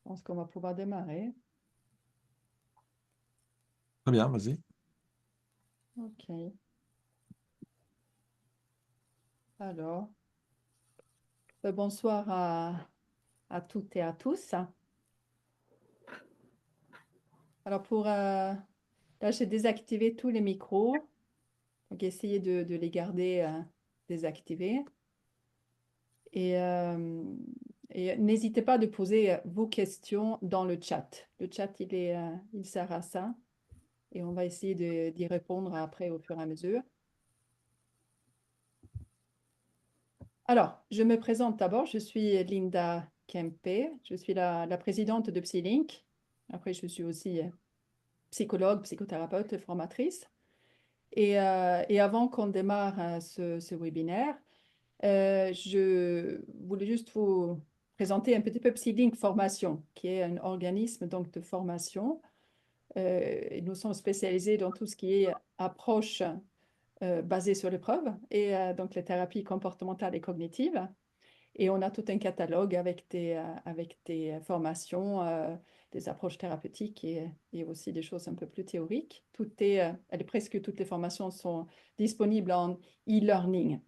pense qu'on va pouvoir démarrer. Très bien, vas-y. OK. Alors, bonsoir à toutes et à tous. Alors, là, j'ai désactivé tous les micros. Donc, essayez de les garder désactivés. Et, n'hésitez pas de poser vos questions dans le chat. Le chat, il sert à ça. Et on va essayer d'y répondre après au fur et à mesure. Alors, je me présente d'abord. Je suis Linda Kempe. Je suis la présidente de Psylink. Après, je suis aussi psychologue, psychothérapeute, formatrice. Et avant qu'on démarre ce webinaire, je voulais juste vous présenter un petit peu Psylink Formation, qui est un organisme donc, de formation. Et nous sommes spécialisés dans tout ce qui est approche basée sur l'épreuve et donc les thérapies comportementales et cognitives. Et on a tout un catalogue avec des formations, des approches thérapeutiques et aussi des choses un peu plus théoriques. Presque toutes les formations sont disponibles en e-learning.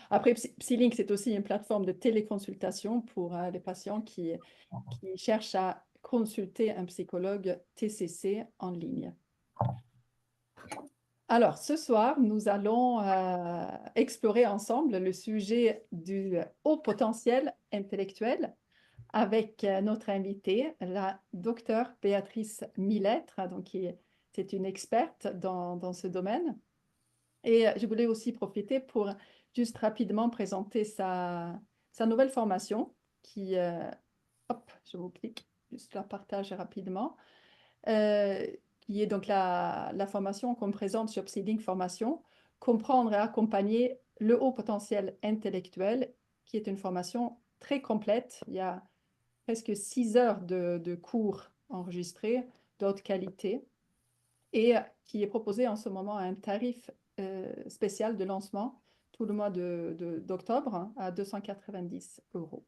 Après, Psylink, c'est aussi une plateforme de téléconsultation pour les patients qui cherchent à consulter un psychologue TCC en ligne. Alors, ce soir, nous allons explorer ensemble le sujet du haut potentiel intellectuel avec notre invitée, la docteure Béatrice Millettre, c'est une experte dans ce domaine. Et je voulais aussi profiter pour juste rapidement présenter sa nouvelle formation qui, hop, je vous clique, juste la partage rapidement. Qui est donc la formation qu'on présente sur Psylink Formation, comprendre et accompagner le haut potentiel intellectuel, qui est une formation très complète. Il y a presque 6 heures de cours enregistrés, d'autres qualités, et qui est proposée en ce moment à un tarif spécial de lancement tout le mois d'octobre à 290 €.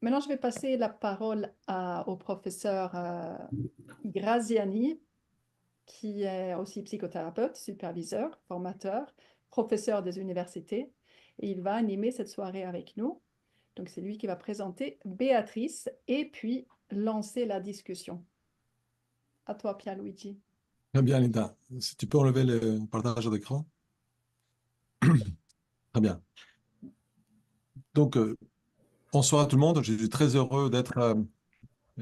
Maintenant, je vais passer la parole au professeur Graziani, qui est aussi psychothérapeute, superviseur, formateur, professeur des universités. Et il va animer cette soirée avec nous. Donc, c'est lui qui va présenter Béatrice et puis lancer la discussion. À toi, Pierluigi. Très bien, Linda. Si tu peux enlever le partage d'écran. Très bien. Donc, bonsoir à tout le monde. Je suis très heureux d'être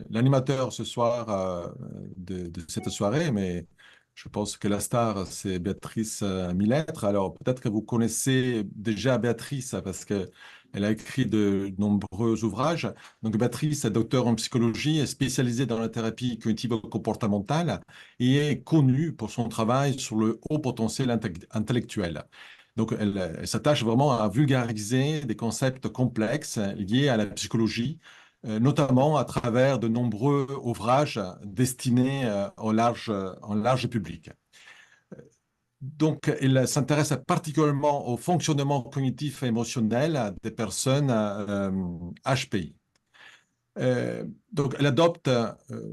l'animateur ce soir de cette soirée, mais je pense que la star, c'est Béatrice Millettre. Alors, peut-être que vous connaissez déjà Béatrice parce qu'elle a écrit de nombreux ouvrages. Donc, Béatrice est docteur en psychologie, est spécialisée dans la thérapie cognitive comportementale et est connue pour son travail sur le haut potentiel intellectuel. Donc, elle s'attache vraiment à vulgariser des concepts complexes liés à la psychologie, notamment à travers de nombreux ouvrages destinés en large public. Donc, il s'intéresse particulièrement au fonctionnement cognitif et émotionnel des personnes HPI. Donc, elle adopte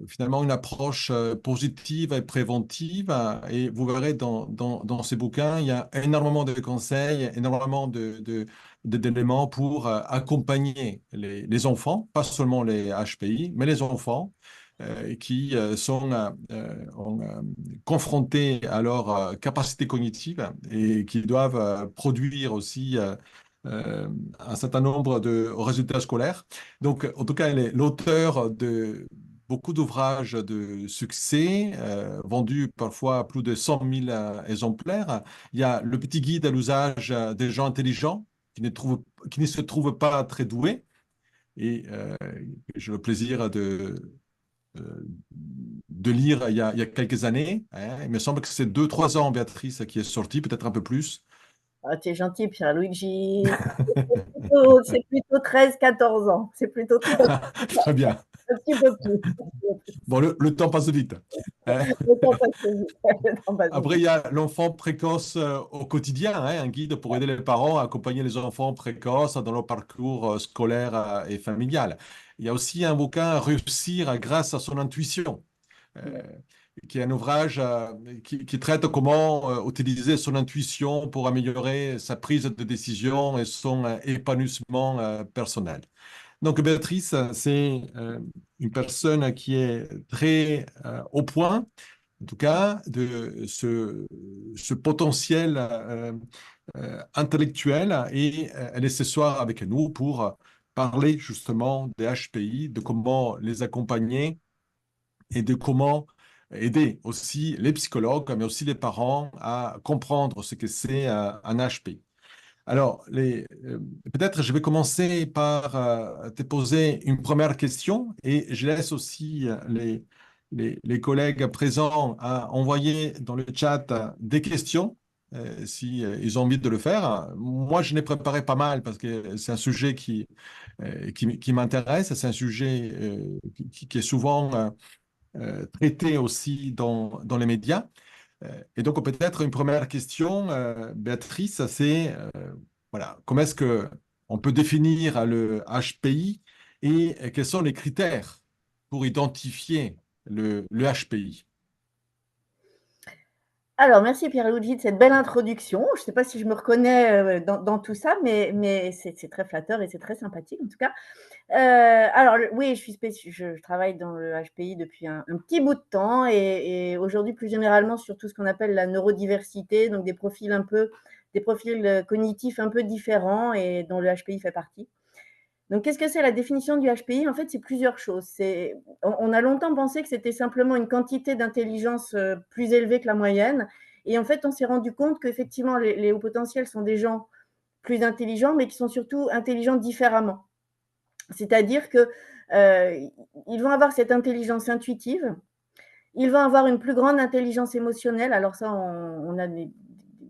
finalement une approche positive et préventive. Et vous verrez dans ces bouquins, il y a énormément de conseils, énormément d'éléments pour accompagner les enfants, pas seulement les HPI, mais les enfants qui sont confrontés à leurs capacités cognitives et qui doivent produire aussi un certain nombre de résultats scolaires. Donc, en tout cas, elle est l'auteur de beaucoup d'ouvrages de succès, vendus parfois à plus de 100 000 exemplaires. Il y a le petit guide à l'usage des gens intelligents qui ne se trouvent pas très doués. Et j'ai le plaisir de lire il y a quelques années. Hein. Il me semble que c'est 2, 3 ans, Béatrice, qui est sortie, peut-être un peu plus. Ah, t'es gentil, Pierluigi. C'est plutôt 13, 14 ans. C'est plutôt 13. Très bien. Un petit peu plus. Bon, le temps passe vite. Euh, Le temps passe vite. Le temps passe Après, vite. il y a l'enfant précoce au quotidien, hein, un guide pour aider les parents à accompagner les enfants précoces dans leur parcours scolaire et familial. Il y a aussi un bouquin Réussir grâce à son intuition, euh, qui est un ouvrage qui traite comment utiliser son intuition pour améliorer sa prise de décision et son épanouissement personnel. Donc, Béatrice, c'est une personne qui est très au point, en tout cas, de ce potentiel intellectuel et elle est ce soir avec nous pour parler justement des HPI, de comment les accompagner et de comment aider aussi les psychologues, mais aussi les parents à comprendre ce que c'est un HPI. Alors, peut-être je vais commencer par te poser une première question et je laisse aussi les collègues présents à envoyer dans le chat des questions si ils ont envie de le faire. Moi, je n'ai préparé pas mal parce que c'est un sujet qui m'intéresse, c'est un sujet qui est souvent traité aussi dans les médias. Et donc, peut-être une première question, Béatrice, c'est voilà, comment est-ce que on peut définir le HPI et quels sont les critères pour identifier le HPI? Alors, merci Pierre-Luigi de cette belle introduction. Je ne sais pas si je me reconnais dans tout ça, mais c'est très flatteur et c'est très sympathique en tout cas. Alors, oui, je travaille dans le HPI depuis un petit bout de temps et aujourd'hui, plus généralement, sur tout ce qu'on appelle la neurodiversité, donc des profils cognitifs un peu différents et dont le HPI fait partie. Donc, qu'est-ce que c'est la définition du HPI? En fait, c'est plusieurs choses. On a longtemps pensé que c'était simplement une quantité d'intelligence plus élevée que la moyenne. Et en fait, on s'est rendu compte qu'effectivement, les hauts potentiels sont des gens plus intelligents, mais qui sont surtout intelligents différemment. C'est-à-dire qu'ils vont avoir cette intelligence intuitive, ils vont avoir une plus grande intelligence émotionnelle. Alors ça, on a des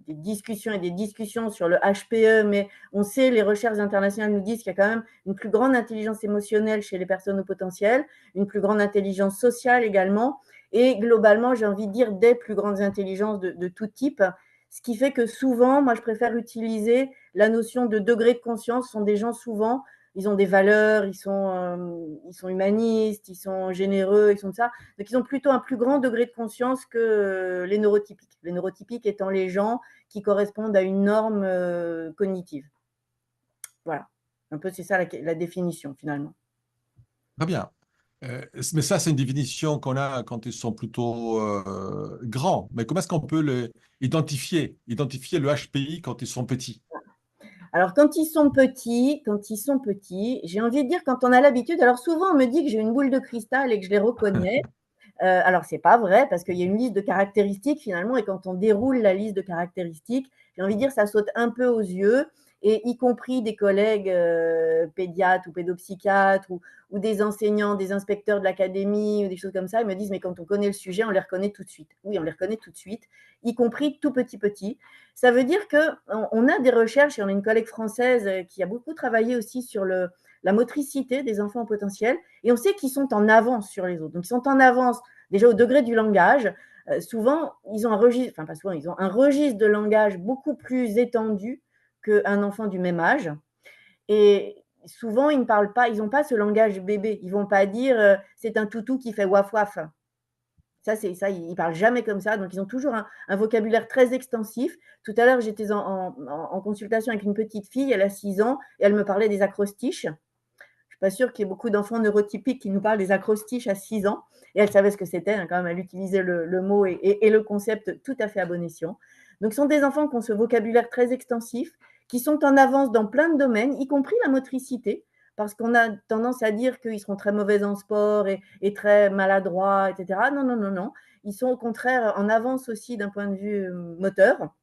discussions et des discussions sur le HPE, mais on sait, les recherches internationales nous disent qu'il y a quand même une plus grande intelligence émotionnelle chez les personnes au potentiel, une plus grande intelligence sociale également, et globalement, j'ai envie de dire des plus grandes intelligences de tout type, ce qui fait que souvent, moi, je préfère utiliser la notion de degré de conscience. Ce sont des gens souvent, ils ont des valeurs, ils sont humanistes, ils sont généreux, ils sont de ça. Donc, ils ont plutôt un plus grand degré de conscience que les neurotypiques. Les neurotypiques étant les gens qui correspondent à une norme cognitive. Voilà. Un peu, c'est ça la définition, finalement. Très bien. Mais ça, c'est une définition qu'on a quand ils sont plutôt grands. Mais comment est-ce qu'on peut identifier le HPI quand ils sont petits? Alors, quand ils sont petits, j'ai envie de dire quand on a l'habitude. Alors, souvent, on me dit que j'ai une boule de cristal et que je les reconnais. Alors, ce n'est pas vrai parce qu'il y a une liste de caractéristiques finalement, et quand on déroule la liste de caractéristiques, j'ai envie de dire ça saute un peu aux yeux, et y compris des collègues pédiatres ou pédopsychiatres ou des enseignants, des inspecteurs de l'académie ou des choses comme ça, ils me disent mais quand on connaît le sujet, on les reconnaît tout de suite. Oui, on les reconnaît tout de suite, y compris tout petit. Ça veut dire qu'on a des recherches, et on a une collègue française qui a beaucoup travaillé aussi sur la motricité des enfants au potentiel, et on sait qu'ils sont en avance sur les autres. Donc, ils sont en avance déjà au degré du langage. Souvent, ils ont un registre, enfin pas souvent, ils ont un registre de langage beaucoup plus étendu qu'un enfant du même âge. Et souvent, ils ne parlent pas, ils n'ont pas ce langage bébé. Ils ne vont pas dire c'est un toutou qui fait waf waf. Ça, ils ne parlent jamais comme ça. Donc, ils ont toujours un vocabulaire très extensif. Tout à l'heure, j'étais en consultation avec une petite fille, elle a 6 ans, et elle me parlait des acrostiches. Je ne suis pas sûre qu'il y ait beaucoup d'enfants neurotypiques qui nous parlent des acrostiches à 6 ans. Et elle savait ce que c'était, hein, quand même, elle utilisait le mot et le concept tout à fait à bon escient. Donc, ce sont des enfants qui ont ce vocabulaire très extensif, qui sont en avance dans plein de domaines, y compris la motricité, parce qu'on a tendance à dire qu'ils seront très mauvais en sport et très maladroits, etc. Non. Ils sont au contraire en avance aussi d'un point de vue moteur.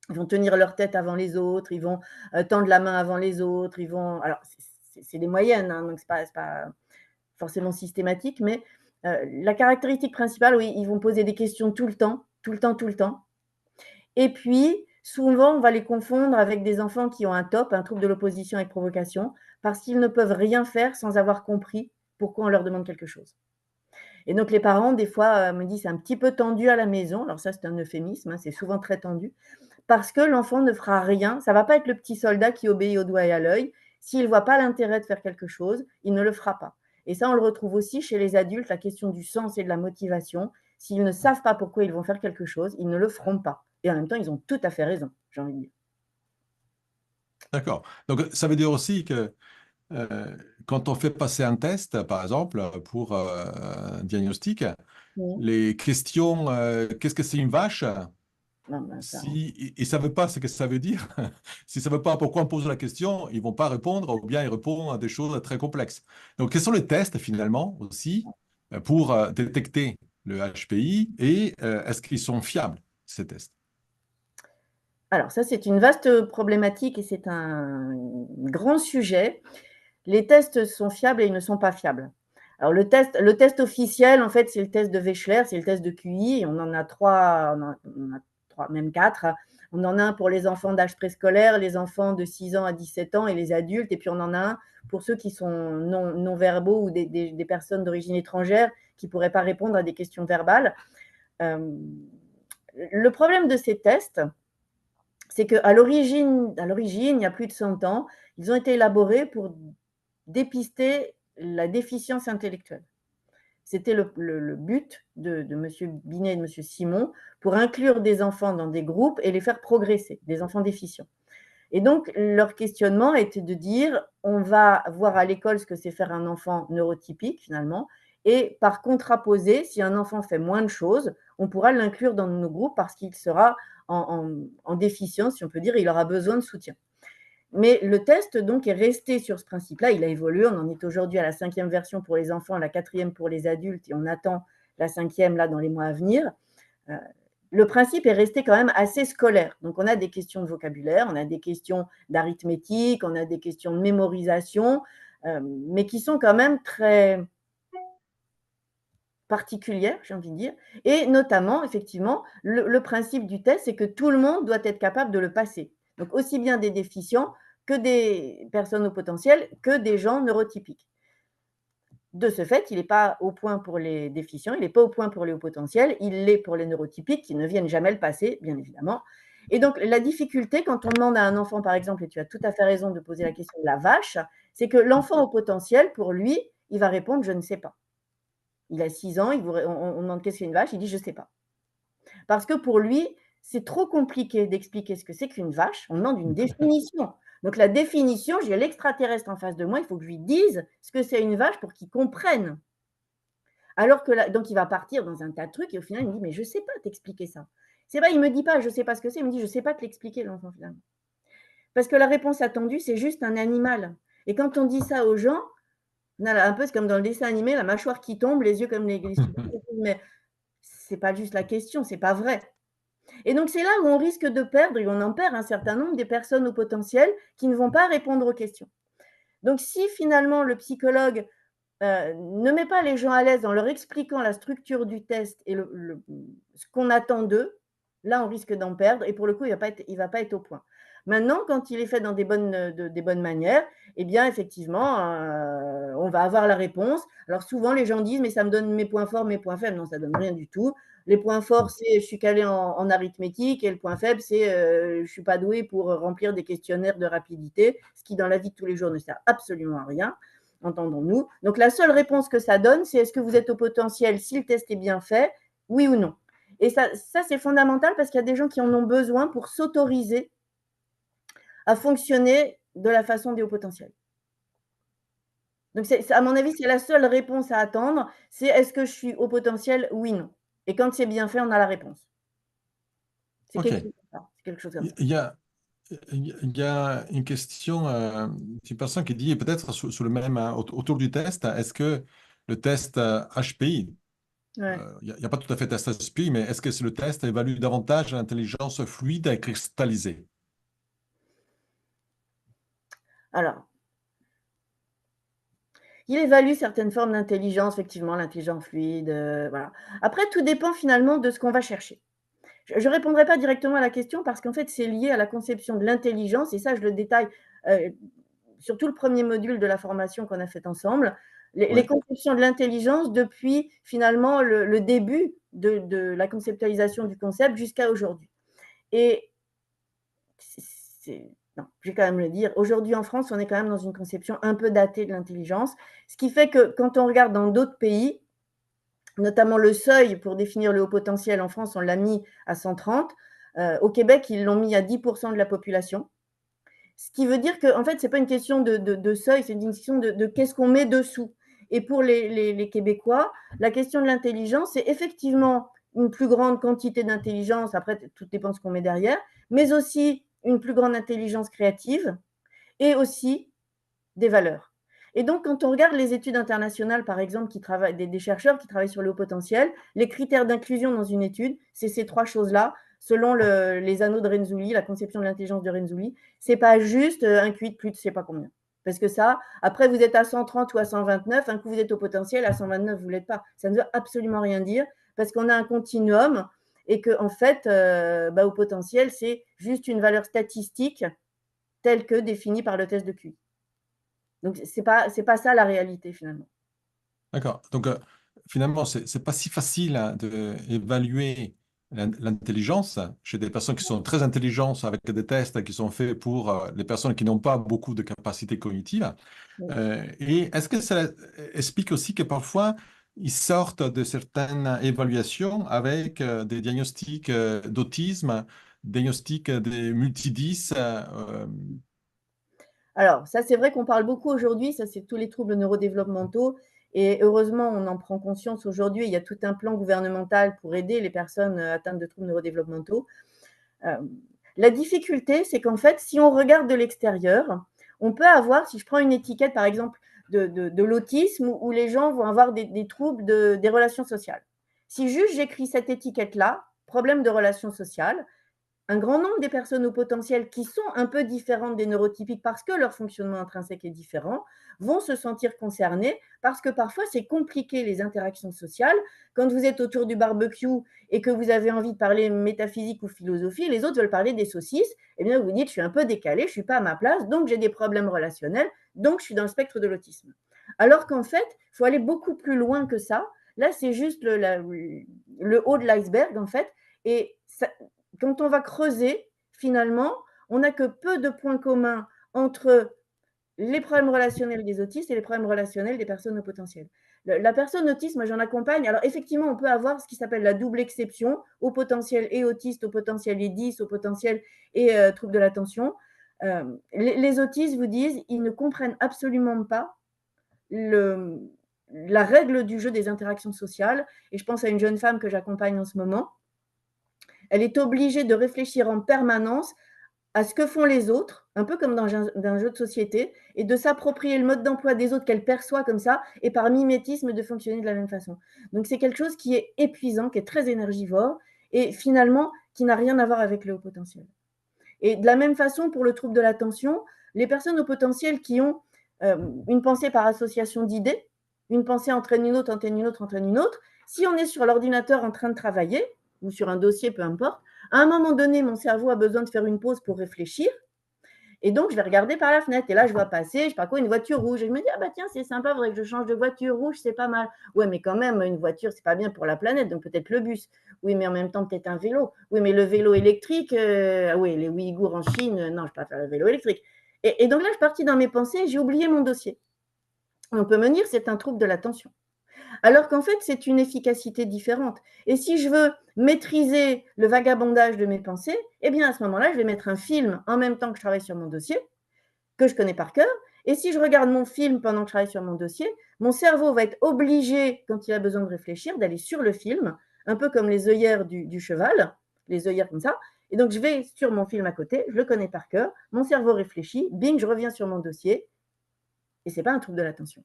Ils vont tenir leur tête avant les autres, ils vont tendre la main avant les autres, ils vont… Alors, c'est des moyennes, hein, donc ce n'est pas forcément systématique, mais la caractéristique principale, oui, ils vont poser des questions tout le temps. Et puis, souvent, on va les confondre avec des enfants qui ont un TOP, un trouble de l'opposition avec provocation, parce qu'ils ne peuvent rien faire sans avoir compris pourquoi on leur demande quelque chose. Et donc les parents, des fois, me disent: «C'est un petit peu tendu à la maison». Alors ça, c'est un euphémisme, hein, c'est souvent très tendu, parce que l'enfant ne fera rien. Ça ne va pas être le petit soldat qui obéit au doigt et à l'œil. S'il ne voit pas l'intérêt de faire quelque chose, il ne le fera pas. Et ça, on le retrouve aussi chez les adultes, la question du sens et de la motivation. S'ils ne savent pas pourquoi ils vont faire quelque chose, ils ne le feront pas. Et en même temps, ils ont tout à fait raison, j'ai envie de dire. D'accord. Donc, ça veut dire aussi que quand on fait passer un test, par exemple, pour un diagnostic, Mmh. les questions, qu'est-ce que c'est une vache? Non, ben ça, Si ils ne savent pas ce que ça veut dire, s'ils ne savent pas pourquoi on pose la question, ils ne vont pas répondre ou bien ils répondent à des choses très complexes. Donc, quels sont les tests finalement aussi pour détecter le HPI et est-ce qu'ils sont fiables, ces tests? alors ça, c'est une vaste problématique et c'est un grand sujet. Les tests sont fiables et ils ne sont pas fiables. Alors le test officiel, en fait, c'est le test de Wechsler, c'est le test de QI. Et on en a 3, on a 3, même 4. On en a un pour les enfants d'âge préscolaire, les enfants de 6 ans à 17 ans et les adultes. Et puis on en a un pour ceux qui sont non-verbaux ou des personnes d'origine étrangère qui ne pourraient pas répondre à des questions verbales. Le problème de ces tests, c'est qu'à l'origine, il y a plus de 100 ans, ils ont été élaborés pour dépister la déficience intellectuelle. C'était le but de M. Binet et de M. Simon pour inclure des enfants dans des groupes et les faire progresser, des enfants déficients. Et donc, leur questionnement était de dire, on va voir à l'école ce que c'est faire un enfant neurotypique finalement, et par contraposé, si un enfant fait moins de choses, on pourra l'inclure dans nos groupes parce qu'il sera en déficience, si on peut dire, et il aura besoin de soutien. Mais le test donc est resté sur ce principe-là, il a évolué, on en est aujourd'hui à la 5e version pour les enfants, la 4e pour les adultes et on attend la 5e là dans les mois à venir. Le principe est resté quand même assez scolaire. Donc on a des questions de vocabulaire, on a des questions d'arithmétique, on a des questions de mémorisation, mais qui sont quand même très particulières, j'ai envie de dire. Et notamment, effectivement, le principe du test, c'est que tout le monde doit être capable de le passer. Donc aussi bien des déficients que des personnes au potentiel, que des gens neurotypiques. De ce fait, il n'est pas au point pour les déficients, il n'est pas au point pour les hauts potentiels, il l'est pour les neurotypiques qui ne viennent jamais le passer, bien évidemment. Et donc, la difficulté, quand on demande à un enfant, par exemple, et tu as tout à fait raison de poser la question de la vache, c'est que l'enfant au potentiel, pour lui, il va répondre « je ne sais pas ». Il a 6 ans, on demande qu'est-ce qu'est une vache, il dit « je ne sais pas ». Parce que pour lui, c'est trop compliqué d'expliquer ce que c'est qu'une vache, on demande une définition. Donc la définition, j'ai l'extraterrestre en face de moi, il faut que je lui dise ce que c'est une vache pour qu'il comprenne. Alors que là, donc il va partir dans un tas de trucs et au final, il me dit, mais je ne sais pas t'expliquer ça. C'est pas, il ne me dit pas, je ne sais pas ce que c'est, il me dit, je ne sais pas te l'expliquer, l'enfant, finalement. Parce que la réponse attendue, c'est juste un animal. Et quand on dit ça aux gens, on a un peu comme dans le dessin animé, la mâchoire qui tombe, les yeux comme les mais c'est pas juste la question, c'est pas vrai. Et donc, c'est là où on risque de perdre, et on en perd un certain nombre des personnes au potentiel qui ne vont pas répondre aux questions. Donc, si finalement le psychologue ne met pas les gens à l'aise en leur expliquant la structure du test et ce qu'on attend d'eux, là, on risque d'en perdre et pour le coup, il ne va pas être au point. Maintenant, quand il est fait dans des bonnes manières, eh bien, effectivement, on va avoir la réponse. Alors, souvent, les gens disent, mais ça me donne mes points forts, mes points faibles. Non, ça ne donne rien du tout. Les points forts, c'est je suis calé en arithmétique et le point faible, c'est je ne suis pas doué pour remplir des questionnaires de rapidité, ce qui, dans la vie de tous les jours, ne sert absolument à rien. Entendons-nous. Donc, la seule réponse que ça donne, c'est est-ce que vous êtes au potentiel si le test est bien fait, oui ou non. Et ça c'est fondamental parce qu'il y a des gens qui en ont besoin pour s'autoriser à fonctionner de la façon des hauts potentiels. Donc, à mon avis, c'est la seule réponse à attendre, c'est est-ce que je suis au potentiel, oui, non. Et quand c'est bien fait, on a la réponse. C'est OK. quelque chose comme ça. Il y a, il y a une question, une personne qui dit, peut-être sur le même, autour du test, est-ce que le test HPI, Ouais. il n'y a pas tout à fait test HPI, mais est-ce que c'est le test évalue davantage l'intelligence fluide et cristallisée? Alors, il évalue certaines formes d'intelligence, effectivement, l'intelligence fluide, voilà. Après, tout dépend finalement de ce qu'on va chercher. Je ne répondrai pas directement à la question parce qu'en fait, c'est lié à la conception de l'intelligence et ça, je le détaille sur tout le premier module de la formation qu'on a faite ensemble. les conceptions de l'intelligence depuis finalement le début de la conceptualisation du concept jusqu'à aujourd'hui. Et non, je vais quand même le dire, aujourd'hui en France, on est quand même dans une conception un peu datée de l'intelligence, ce qui fait que quand on regarde dans d'autres pays, notamment le seuil pour définir le haut potentiel en France, on l'a mis à 130. Au Québec, ils l'ont mis à 10% de la population. Ce qui veut dire que, en fait, ce n'est pas une question de seuil, c'est une question de qu'est-ce qu'on met dessous. Et pour les Québécois, la question de l'intelligence, c'est effectivement une plus grande quantité d'intelligence, après, tout dépend de ce qu'on met derrière, mais aussi une plus grande intelligence créative et aussi des valeurs. Et donc, quand on regarde les études internationales, par exemple, des chercheurs qui travaillent sur le haut potentiel, les critères d'inclusion dans une étude, c'est ces trois choses-là, selon les anneaux de Renzulli, la conception de l'intelligence de Renzulli. Ce n'est pas juste un QI de plus de je ne sais pas combien. Parce que ça, après, vous êtes à 130 ou à 129, un coup, vous êtes au potentiel, à 129, vous ne l'êtes pas. Ça ne veut absolument rien dire, parce qu'on a un continuum et qu'en fait, au potentiel, c'est juste une valeur statistique telle que définie par le test de QI. Donc, ce n'est pas ça la réalité, finalement. D'accord. Donc, finalement, ce n'est pas si facile d'évaluer l'intelligence chez des personnes qui sont très intelligentes avec des tests qui sont faits pour les personnes qui n'ont pas beaucoup de capacités cognitives. Oui. Et est-ce que ça explique aussi que parfois, ils sortent de certaines évaluations avec des diagnostics d'autisme, diagnostics des multidys Alors, ça, c'est vrai qu'on parle beaucoup aujourd'hui, ça, c'est tous les troubles neurodéveloppementaux. Et heureusement, on en prend conscience aujourd'hui. Il y a tout un plan gouvernemental pour aider les personnes atteintes de troubles neurodéveloppementaux. La difficulté, c'est qu'en fait, si on regarde de l'extérieur, on peut avoir, si je prends une étiquette, par exemple, de l'autisme, où les gens vont avoir des troubles des relations sociales. Si juste j'écris cette étiquette-là, problème de relations sociales, un grand nombre des personnes au potentiel qui sont un peu différentes des neurotypiques parce que leur fonctionnement intrinsèque est différent, vont se sentir concernés parce que parfois c'est compliqué les interactions sociales. Quand vous êtes autour du barbecue et que vous avez envie de parler métaphysique ou philosophie, les autres veulent parler des saucisses, eh bien vous dites je suis un peu décalé, je ne suis pas à ma place, donc j'ai des problèmes relationnels, donc je suis dans le spectre de l'autisme. Alors qu'en fait, il faut aller beaucoup plus loin que ça. Là, c'est juste le haut de l'iceberg en fait. Et ça, quand on va creuser, finalement, on n'a que peu de points communs entre les problèmes relationnels des autistes et les problèmes relationnels des personnes au potentiel. La personne autiste, moi j'en accompagne. Alors effectivement, on peut avoir ce qui s'appelle la double exception, au potentiel et autiste, au potentiel et 10, au potentiel et trouble de l'attention. Les autistes vous disent, ils ne comprennent absolument pas la règle du jeu des interactions sociales. Et je pense à une jeune femme que j'accompagne en ce moment. Elle est obligée de réfléchir en permanence à ce que font les autres, un peu comme dans un jeu de société, et de s'approprier le mode d'emploi des autres qu'elle perçoit comme ça, et par mimétisme de fonctionner de la même façon. Donc c'est quelque chose qui est épuisant, qui est très énergivore, et finalement qui n'a rien à voir avec le haut potentiel. Et de la même façon, pour le trouble de l'attention, les personnes au potentiel qui ont une pensée par association d'idées, une pensée entraîne une autre, entraîne une autre, entraîne une autre, si on est sur l'ordinateur en train de travailler, ou sur un dossier, peu importe, à un moment donné, mon cerveau a besoin de faire une pause pour réfléchir, et donc je vais regarder par la fenêtre, et là je vois passer, je sais pas quoi, une voiture rouge, et je me dis, ah bah tiens, c'est sympa, il faudrait que je change de voiture rouge, c'est pas mal. Ouais, mais quand même, une voiture, c'est pas bien pour la planète, donc peut-être le bus. Oui, mais en même temps, peut-être un vélo. Oui, mais le vélo électrique, oui, les Ouïghours en Chine, non, je ne peux pas faire le vélo électrique. Et donc là, je suis partie dans mes pensées, j'ai oublié mon dossier. On peut me dire, c'est un trouble de l'attention. Alors qu'en fait, c'est une efficacité différente. Et si je veux maîtriser le vagabondage de mes pensées, eh bien à ce moment-là, je vais mettre un film en même temps que je travaille sur mon dossier, que je connais par cœur. Et si je regarde mon film pendant que je travaille sur mon dossier, mon cerveau va être obligé, quand il a besoin de réfléchir, d'aller sur le film, un peu comme les œillères du cheval, les œillères comme ça. Et donc, je vais sur mon film à côté, je le connais par cœur, mon cerveau réfléchit, bing, je reviens sur mon dossier, et ce n'est pas un trouble de l'attention.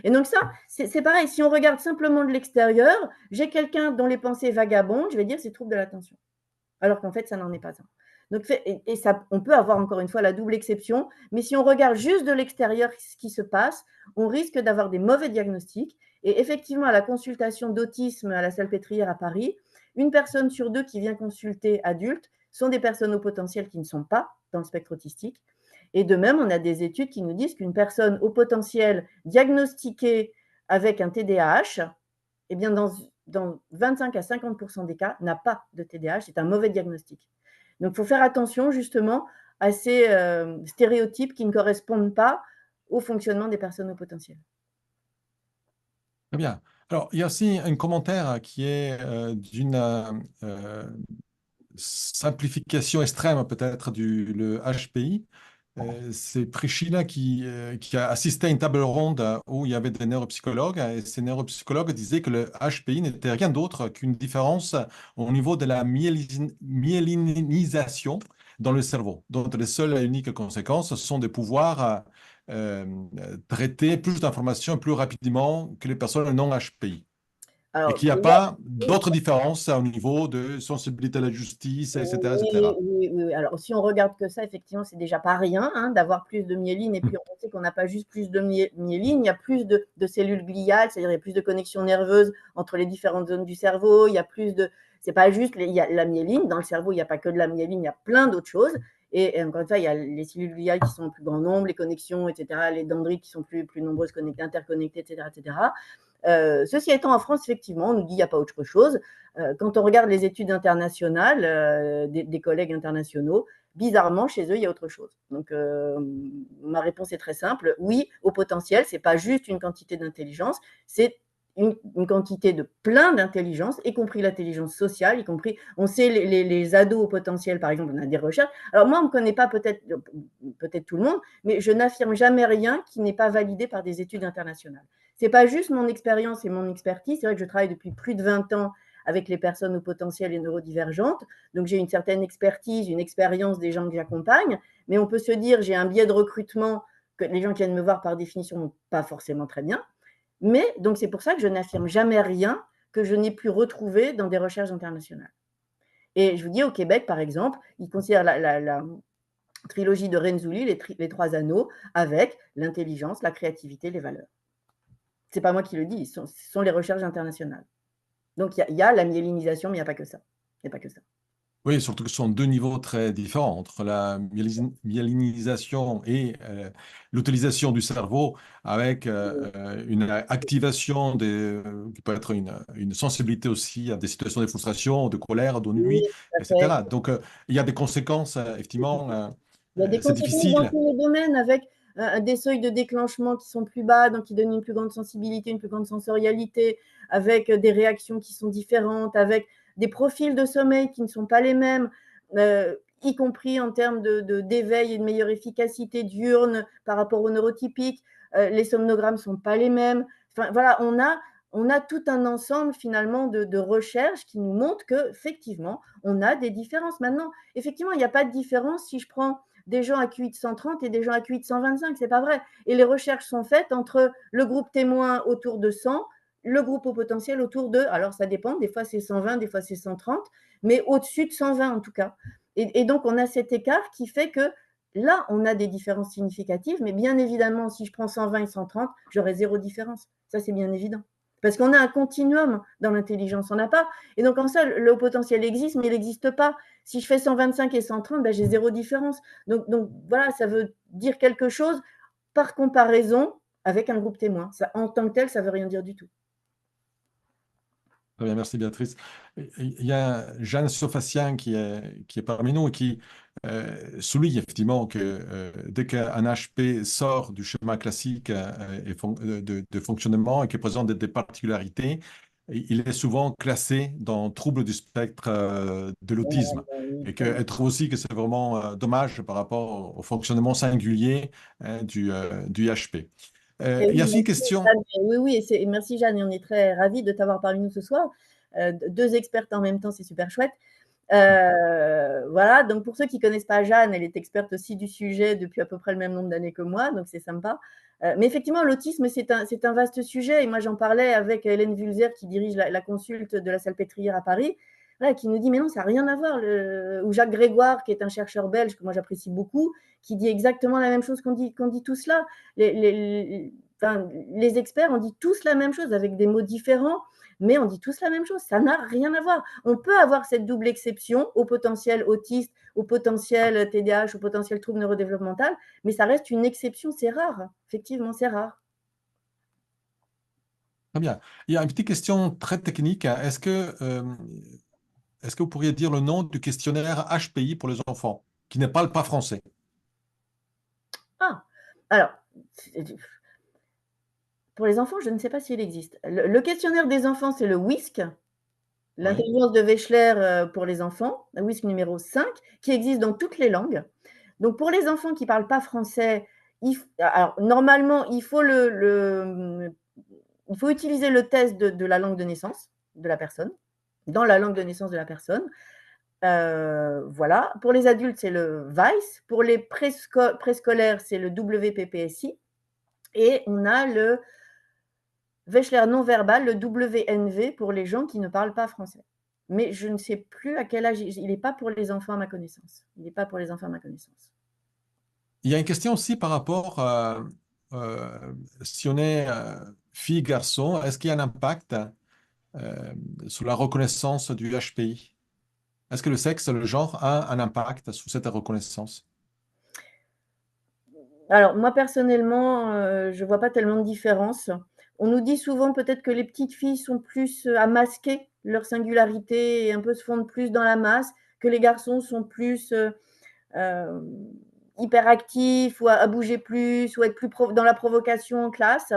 Et donc ça, c'est pareil, si on regarde simplement de l'extérieur, j'ai quelqu'un dont les pensées vagabondent, je vais dire c'est trouble de l'attention. Alors qu'en fait, ça n'en est pas un. Donc, et ça, on peut avoir encore une fois la double exception, mais si on regarde juste de l'extérieur ce qui se passe, on risque d'avoir des mauvais diagnostics. Et effectivement, à la consultation d'autisme à la Salpêtrière à Paris, une personne sur deux qui vient consulter adulte sont des personnes au potentiel qui ne sont pas dans le spectre autistique. Et de même, on a des études qui nous disent qu'une personne au potentiel diagnostiquée avec un TDAH, eh bien dans 25 à 50% des cas, n'a pas de TDAH, c'est un mauvais diagnostic. Donc, il faut faire attention justement à ces stéréotypes qui ne correspondent pas au fonctionnement des personnes au potentiel. Très bien. Alors, il y a aussi un commentaire qui est d'une simplification extrême peut-être le HPI. C'est Priscilla qui a assisté à une table ronde où il y avait des neuropsychologues et ces neuropsychologues disaient que le HPI n'était rien d'autre qu'une différence au niveau de la myélinisation dans le cerveau. Donc, les seules et uniques conséquences sont de pouvoir traiter plus d'informations plus rapidement que les personnes non HPI. Et Alors, qu'il n'y a pas d'autres différences au niveau de sensibilité à la justice, etc., etc. oui. Alors, si on regarde que ça, effectivement, c'est déjà pas rien d'avoir plus de myéline. Et puis, on sait qu'on n'a pas juste plus de myéline, il y a plus de cellules gliales, c'est-à-dire il y a plus de connexions nerveuses entre les différentes zones du cerveau. Il y a plus de. C'est pas juste il y a la myéline. Dans le cerveau, il n'y a pas que de la myéline, il y a plein d'autres choses. Et encore une fois, il y a les cellules gliales qui sont en plus grand nombre, les connexions, etc., les dendrites qui sont plus nombreuses, interconnectées, etc., etc. Ceci étant, en France, effectivement, on nous dit qu'il n'y a pas autre chose. Quand on regarde les études internationales des collègues internationaux, bizarrement, chez eux, il y a autre chose. Donc, ma réponse est très simple. Oui, au potentiel, ce n'est pas juste une quantité d'intelligence, c'est une quantité de plein d'intelligence, y compris l'intelligence sociale, y compris, on sait, les ados au potentiel, par exemple, on a des recherches. Alors, moi, on ne me connaît pas peut-être tout le monde, mais je n'affirme jamais rien qui n'est pas validé par des études internationales. Ce n'est pas juste mon expérience et mon expertise. C'est vrai que je travaille depuis plus de 20 ans avec les personnes au potentiel et neurodivergentes. Donc, j'ai une certaine expertise, une expérience des gens que j'accompagne. Mais on peut se dire, j'ai un biais de recrutement que les gens qui viennent me voir, par définition, n'ont pas forcément très bien. Mais donc, c'est pour ça que je n'affirme jamais rien que je n'ai pu retrouver dans des recherches internationales. Et je vous dis, au Québec, par exemple, ils considèrent la trilogie de Renzulli, les 3 anneaux, avec l'intelligence, la créativité, les valeurs. Ce n'est pas moi qui le dis, ce sont les recherches internationales. Donc, il y a la myélinisation, mais il n'y a pas que ça. Il n'y a pas que ça. Oui, surtout que ce sont deux niveaux très différents entre la myélinisation et l'utilisation du cerveau avec une activation qui peut être une sensibilité aussi à des situations de frustration, de colère, Oui, d'ennui, tout à fait. etc. Donc, il y a des conséquences, effectivement, Il y a des c'est conséquences dans difficile. tous les domaines avec des seuils de déclenchement qui sont plus bas, donc qui donnent une plus grande sensibilité, une plus grande sensorialité, avec des réactions qui sont différentes, avec des profils de sommeil qui ne sont pas les mêmes, y compris en termes d'éveil et de meilleure efficacité diurne par rapport aux neurotypiques. Les somnogrammes ne sont pas les mêmes. Enfin, voilà, on a tout un ensemble finalement de recherches qui nous montrent qu'effectivement, on a des différences. Maintenant, effectivement, il n'y a pas de différence si je prends des gens à QI de 130 et des gens à QI de 125, c'est pas vrai. Et les recherches sont faites entre le groupe témoin autour de 100, le groupe au potentiel autour de, alors ça dépend, des fois c'est 120, des fois c'est 130, mais au-dessus de 120 en tout cas. Et donc on a cet écart qui fait que là, on a des différences significatives, mais bien évidemment, si je prends 120 et 130, j'aurai zéro différence. Ça, c'est bien évident. Parce qu'on a un continuum dans l'intelligence, on n'a pas. Et donc, en ça, le haut potentiel existe, mais il n'existe pas. Si je fais 125 et 130, ben, j'ai zéro différence. Donc, voilà, ça veut dire quelque chose par comparaison avec un groupe témoin. Ça, en tant que tel, ça ne veut rien dire du tout. Très bien, merci Béatrice. Il y a Jeanne Sofacian qui est parmi nous et qui souligne effectivement que dès qu'un HP sort du schéma classique de fonctionnement et qui présente des particularités, il est souvent classé dans trouble du spectre de l'autisme. Et qu'elle trouve aussi que c'est vraiment dommage par rapport au fonctionnement singulier du HP. Il y a aussi une question. Oui, et merci Jeanne, et on est très ravis de t'avoir parmi nous ce soir. 2 expertes en même temps, c'est super chouette. Voilà, donc pour ceux qui ne connaissent pas Jeanne, elle est experte aussi du sujet depuis à peu près le même nombre d'années que moi, donc c'est sympa. Mais effectivement, l'autisme, c'est un vaste sujet. Et moi, j'en parlais avec Hélène Vulzer, qui dirige la consulte de la Salpêtrière à Paris, là, qui nous dit, mais non, ça n'a rien à voir. Ou Jacques Grégoire, qui est un chercheur belge, que moi j'apprécie beaucoup, qui dit exactement la même chose qu'on dit tous là. Les experts, on dit tous la même chose avec des mots différents, mais on dit tous la même chose. Ça n'a rien à voir. On peut avoir cette double exception au potentiel autiste, au potentiel TDAH, au potentiel trouble neurodéveloppemental, mais ça reste une exception, c'est rare. Effectivement, c'est rare. Très bien. Il y a une petite question très technique, hein. Est-ce que vous pourriez dire le nom du questionnaire HPI pour les enfants qui ne parlent pas français? Ah, alors, pour les enfants, je ne sais pas s'il existe. Le questionnaire des enfants, c'est le WISC, Oui. l'intelligence de Wechsler pour les enfants, le WISC numéro 5, qui existe dans toutes les langues. Donc, pour les enfants qui ne parlent pas français, alors, normalement, il faut utiliser le test de la langue de naissance de la personne, dans la langue de naissance de la personne. Voilà. Pour les adultes, c'est le VICE. Pour les préscolaires, c'est le WPPSI. Et on a le Wechsler non verbal, le WNV, pour les gens qui ne parlent pas français. Mais je ne sais plus à quel âge. Il n'est pas pour les enfants à ma connaissance. Il n'est pas pour les enfants à ma connaissance. Il y a une question aussi par rapport si on est fille, garçon, est-ce qu'il y a un impact sur la reconnaissance du HPI? Est-ce que le sexe, le genre a un impact sur cette reconnaissance? Alors, moi, personnellement, je ne vois pas tellement de différence. On nous dit souvent peut-être que les petites filles sont plus à masquer leur singularité et un peu se fondent plus dans la masse, que les garçons sont plus hyperactifs ou à bouger plus ou être plus dans la provocation en classe.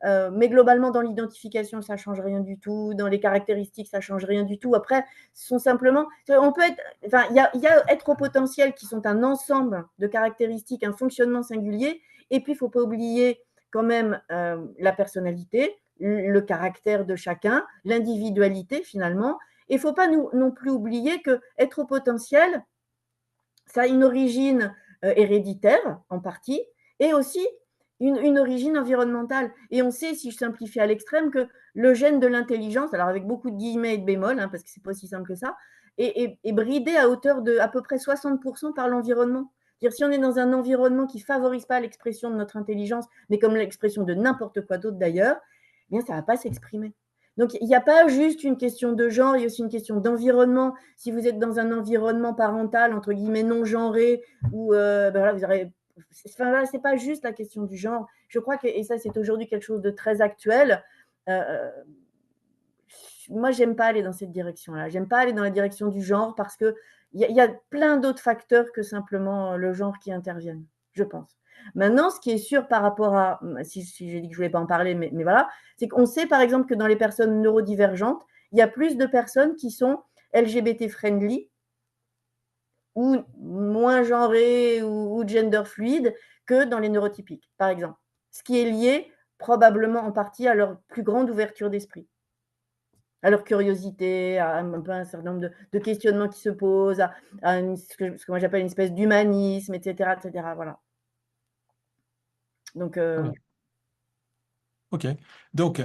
Mais globalement, dans l'identification, ça ne change rien du tout. Dans les caractéristiques, ça ne change rien du tout. Après, ce sont simplement. On peut être. Enfin, il y a être au potentiel qui sont un ensemble de caractéristiques, un fonctionnement singulier. Et puis, il ne faut pas oublier quand même la personnalité, le caractère de chacun, l'individualité finalement. Et il ne faut pas non plus oublier que être au potentiel, ça a une origine héréditaire en partie et aussi une origine environnementale. Et on sait, si je simplifie à l'extrême, que le gène de l'intelligence, alors avec beaucoup de guillemets et de bémols, hein, parce que ce n'est pas aussi simple que ça, est bridé à hauteur de à peu près 60% par l'environnement. C'est-à-dire, si on est dans un environnement qui ne favorise pas l'expression de notre intelligence, mais comme l'expression de n'importe quoi d'autre d'ailleurs, eh bien, ça ne va pas s'exprimer. Donc, il n'y a pas juste une question de genre, il y a aussi une question d'environnement. Si vous êtes dans un environnement parental, entre guillemets, non genré, où ben voilà, vous aurez. Enfin, là, ce n'est pas juste la question du genre. Je crois que, et ça, c'est aujourd'hui quelque chose de très actuel. Moi, j'aime pas aller dans cette direction-là. J'aime pas aller dans la direction du genre parce qu'il y a plein d'autres facteurs que simplement le genre qui interviennent, je pense. Maintenant, ce qui est sûr par rapport à, si j'ai dit que je ne voulais pas en parler, mais voilà, c'est qu'on sait par exemple que dans les personnes neurodivergentes, il y a plus de personnes qui sont LGBT-friendly ou moins genrées ou gender fluide que dans les neurotypiques, par exemple. Ce qui est lié probablement en partie à leur plus grande ouverture d'esprit, à leur curiosité, à un certain nombre de questionnements qui se posent, à ce que moi j'appelle une espèce d'humanisme, etc., etc. Voilà. Donc, OK. Donc,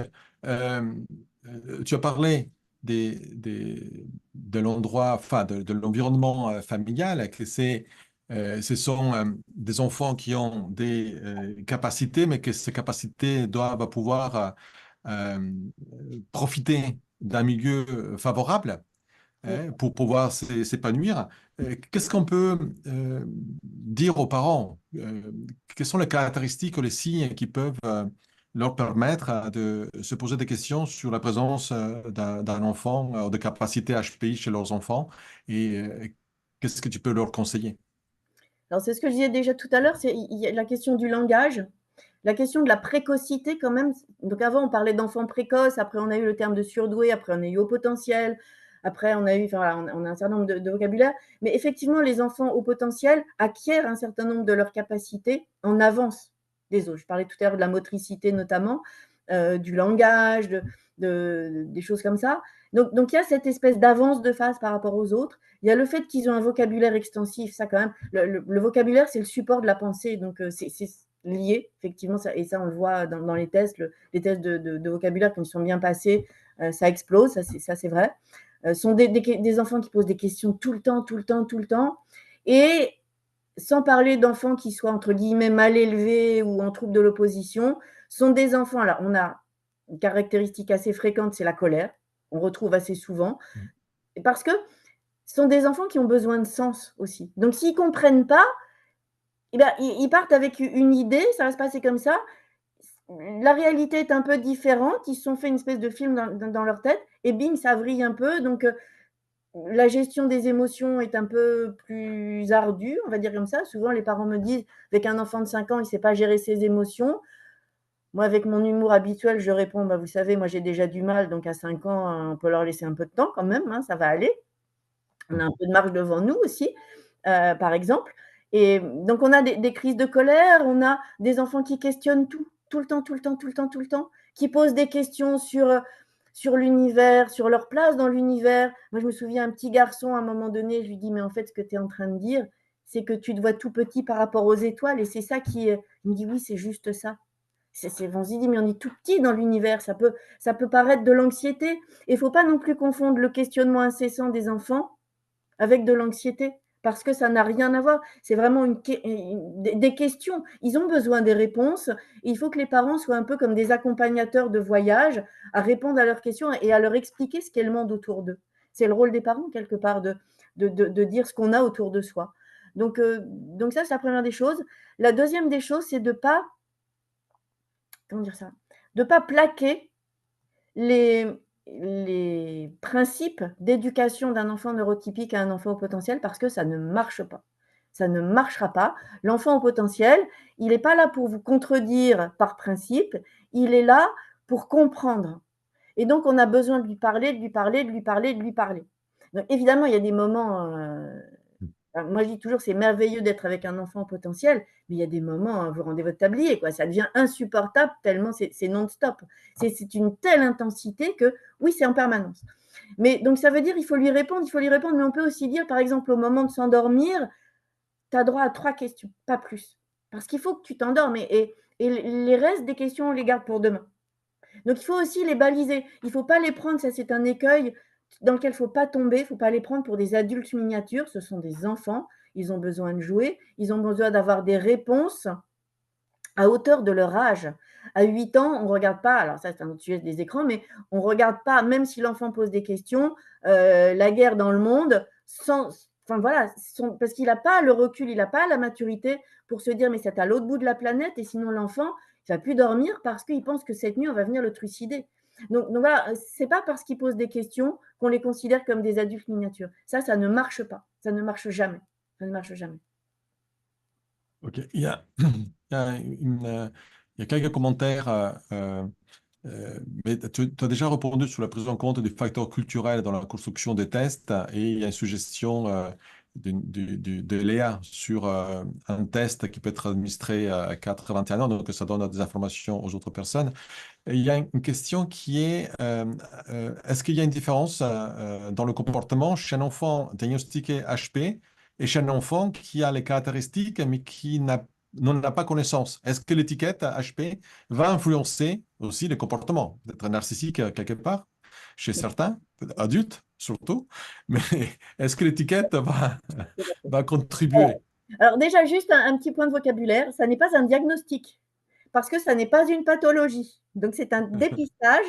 tu as parlé de l'endroit, enfin, de l'environnement familial, que ce sont des enfants qui ont des capacités, mais que ces capacités doivent pouvoir euh, profiter d'un milieu favorable pour pouvoir s'épanouir. Qu'est-ce qu'on peut dire aux parents? Quelles sont les caractéristiques ou les signes qui peuvent leur permettre de se poser des questions sur la présence d'un enfant de capacité HPI chez leurs enfants et qu'est-ce que tu peux leur conseiller? alors, c'est ce que je disais déjà tout à l'heure, c'est il y a la question du langage, la question de la précocité quand même. Donc, avant, on parlait d'enfants précoces, après, on a eu le terme de surdoué, après, on a eu haut potentiel, après, on a eu, enfin, voilà, on a un certain nombre de vocabulaire. Mais effectivement, les enfants haut potentiel acquièrent un certain nombre de leurs capacités en avance des autres. Je parlais tout à l'heure de la motricité notamment, du langage, des choses comme ça. Donc, il y a cette espèce d'avance de phase par rapport aux autres. Il y a le fait qu'ils ont un vocabulaire extensif, ça quand même. Le vocabulaire, c'est le support de la pensée, donc c'est lié, effectivement, ça, et ça, on le voit dans les tests, les tests de vocabulaire, quand ils sont bien passés, ça explose, ça c'est vrai. Sont des enfants qui posent des questions tout le temps, tout le temps, tout le temps, et sans parler d'enfants qui soient, entre guillemets, mal élevés ou en trouble de l'opposition, sont des enfants, là, on a une caractéristique assez fréquente, c'est la colère, on retrouve assez souvent, parce que ce sont des enfants qui ont besoin de sens aussi. Donc, s'ils ne comprennent pas, eh bien, ils partent avec une idée, ça va se passer comme ça. la réalité est un peu différente. Ils se sont fait une espèce de film dans leur tête et bing, ça vrille un peu. Donc, la gestion des émotions est un peu plus ardue, on va dire comme ça. Souvent, les parents me disent, avec un enfant de 5 ans, il ne sait pas gérer ses émotions. Moi, avec mon humour habituel, je réponds, bah, vous savez, moi j'ai déjà du mal, donc à 5 ans, on peut leur laisser un peu de temps quand même, hein, ça va aller. On a un peu de marge devant nous aussi, par exemple. Et donc, on a des crises de colère, on a des enfants qui questionnent tout le temps, tout le temps, tout le temps, tout le temps, qui posent des questions sur l'univers, sur leur place dans l'univers. Moi, je me souviens, un petit garçon, à un moment donné, je lui dis, mais en fait, ce que tu es en train de dire, c'est que tu te vois tout petit par rapport aux étoiles, et c'est ça qui… Il me dit, oui, c'est juste ça. On se dit, mais on est tout petit dans l'univers, ça peut paraître de l'anxiété. Et il ne faut pas non plus confondre le questionnement incessant des enfants avec de l'anxiété, parce que ça n'a rien à voir. C'est vraiment des questions. Ils ont besoin des réponses. Il faut que les parents soient un peu comme des accompagnateurs de voyage à répondre à leurs questions et à leur expliquer ce qu'est le monde autour d'eux. C'est le rôle des parents, quelque part, de dire ce qu'on a autour de soi. Donc ça, c'est la première des choses. La deuxième des choses, c'est de ne pas plaquer les principes d'éducation d'un enfant neurotypique à un enfant au potentiel, parce que ça ne marche pas. Ça ne marchera pas. L'enfant au potentiel, il n'est pas là pour vous contredire par principe, il est là pour comprendre. Et donc, on a besoin de lui parler, de lui parler, de lui parler, de lui parler. Donc, évidemment, il y a des moments… moi, je dis toujours, c'est merveilleux d'être avec un enfant potentiel, mais il y a des moments, vous rendez votre tablier, quoi. Ça devient insupportable tellement c'est non-stop. C'est une telle intensité que, oui, c'est en permanence. Mais donc, ça veut dire qu'il faut lui répondre, mais on peut aussi dire, par exemple, au moment de s'endormir, tu as droit à 3 questions, pas plus. Parce qu'il faut que tu t'endormes et les restes des questions, on les garde pour demain. Donc, il faut aussi les baliser. Il ne faut pas les prendre, ça c'est un écueil dans lequel il ne faut pas tomber. Il ne faut pas les prendre pour des adultes miniatures. Ce sont des enfants. Ils ont besoin de jouer. Ils ont besoin d'avoir des réponses à hauteur de leur âge. À 8 ans, on ne regarde pas, alors ça c'est un autre sujet des écrans, mais on ne regarde pas, même si l'enfant pose des questions, la guerre dans le monde, parce qu'il n'a pas le recul, il n'a pas la maturité pour se dire mais c'est à l'autre bout de la planète et sinon l'enfant il ne va plus dormir parce qu'il pense que cette nuit on va venir le trucider. Donc voilà, ce n'est pas parce qu'il pose des questions qu'on les considère comme des adultes miniatures. Ça ne marche pas, ça ne marche jamais. Ça ne marche jamais. Ok, il y a il y a quelques commentaires, mais tu as déjà répondu sur la prise en compte des facteurs culturels dans la construction des tests et il y a une suggestion de Léa sur un test qui peut être administré à 81 ans, donc ça donne des informations aux autres personnes. Et il y a une question qui est, est-ce qu'il y a une différence dans le comportement chez un enfant diagnostiqué HP et chez un enfant qui a les caractéristiques mais qui n'en a pas connaissance? Est-ce que l'étiquette HP va influencer aussi les comportements, d'être narcissique quelque part, chez certains, adultes surtout, mais est-ce que l'étiquette va contribuer? Alors déjà, juste un petit point de vocabulaire, ça n'est pas un diagnostic, parce que ça n'est pas une pathologie. Donc c'est un dépistage,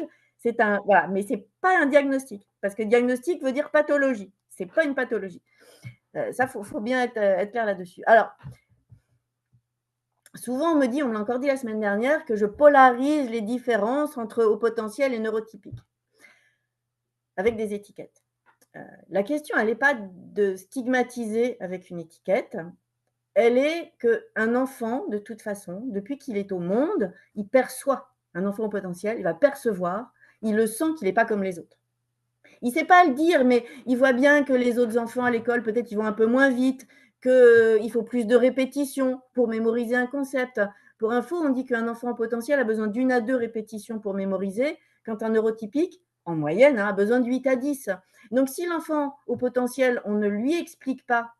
voilà, mais ce n'est pas un diagnostic, parce que diagnostic veut dire pathologie, ce n'est pas une pathologie. Ça, il faut bien être clair là-dessus. Alors, souvent on me dit, on me l'a encore dit la semaine dernière, que je polarise les différences entre haut potentiel et neurotypique, avec des étiquettes. La question, elle n'est pas de stigmatiser avec une étiquette, elle est qu'un enfant, de toute façon, depuis qu'il est au monde, il perçoit, un enfant au potentiel, il va percevoir, il le sent qu'il n'est pas comme les autres. Il ne sait pas le dire, mais il voit bien que les autres enfants à l'école, peut-être, ils vont un peu moins vite, qu'il faut plus de répétitions pour mémoriser un concept. Pour info, on dit qu'un enfant au potentiel a besoin d'1 à 2 répétitions pour mémoriser, quand un neurotypique, en moyenne, a besoin de 8 à 10. Donc, si l'enfant au potentiel, on ne lui explique pas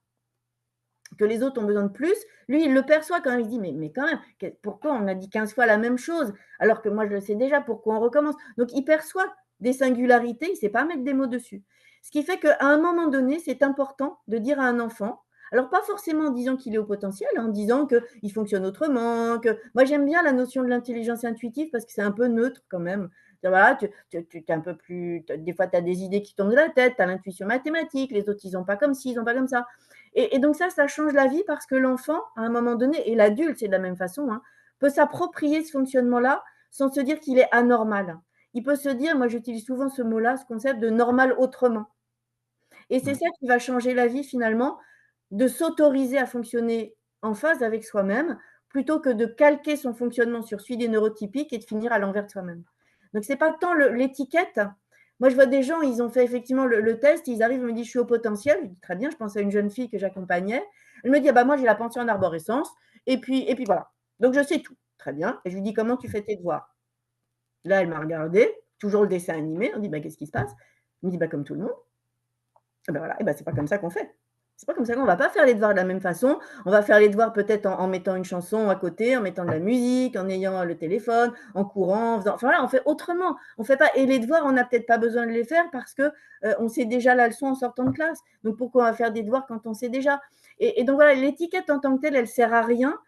que les autres ont besoin de plus, lui, il le perçoit quand même. Il se dit, mais quand même, pourquoi on a dit 15 fois la même chose, alors que moi, je le sais déjà, pourquoi on recommence? Donc, il perçoit des singularités, il ne sait pas mettre des mots dessus. Ce qui fait qu'à un moment donné, c'est important de dire à un enfant, alors pas forcément en disant qu'il est au potentiel, en disant qu'il fonctionne autrement, moi j'aime bien la notion de l'intelligence intuitive parce que c'est un peu neutre quand même. Voilà, tu es un peu plus, des fois tu as des idées qui tombent de la tête, tu as l'intuition mathématique, les autres ils n'ont pas comme ci, ils n'ont pas comme ça. Et donc ça change la vie parce que l'enfant, à un moment donné, et l'adulte c'est de la même façon, peut s'approprier ce fonctionnement-là sans se dire qu'il est anormal. Il peut se dire, moi j'utilise souvent ce mot-là, ce concept de normal autrement. Et c'est ça qui va changer la vie finalement, de s'autoriser à fonctionner en phase avec soi-même, plutôt que de calquer son fonctionnement sur celui des neurotypiques et de finir à l'envers de soi-même. Donc ce n'est pas tant l'étiquette. Moi, je vois des gens, ils ont fait effectivement le test, ils arrivent, ils me disent, je suis au potentiel. Je dis, très bien, je pense à une jeune fille que j'accompagnais. Elle me dit, ah bah, moi, j'ai la pension en arborescence. Et puis voilà. Donc, je sais tout. Très bien. Et je lui dis, comment tu fais tes devoirs? Là, elle m'a regardé, toujours le dessin animé. On dit, bah, qu'est-ce qui se passe? Elle me dit, bah, comme tout le monde. Et ben voilà, et ben c'est pas comme ça qu'on fait. C'est pas comme ça qu'on va pas faire les devoirs de la même façon. On va faire les devoirs peut-être en mettant une chanson à côté, en mettant de la musique, en ayant le téléphone, en courant, en faisant. Enfin voilà, on fait autrement. On fait pas. Et les devoirs, on n'a peut-être pas besoin de les faire parce que on sait déjà la leçon en sortant de classe. Donc pourquoi on va faire des devoirs quand on sait déjà? Et donc voilà, l'étiquette en tant que telle, elle sert à rien.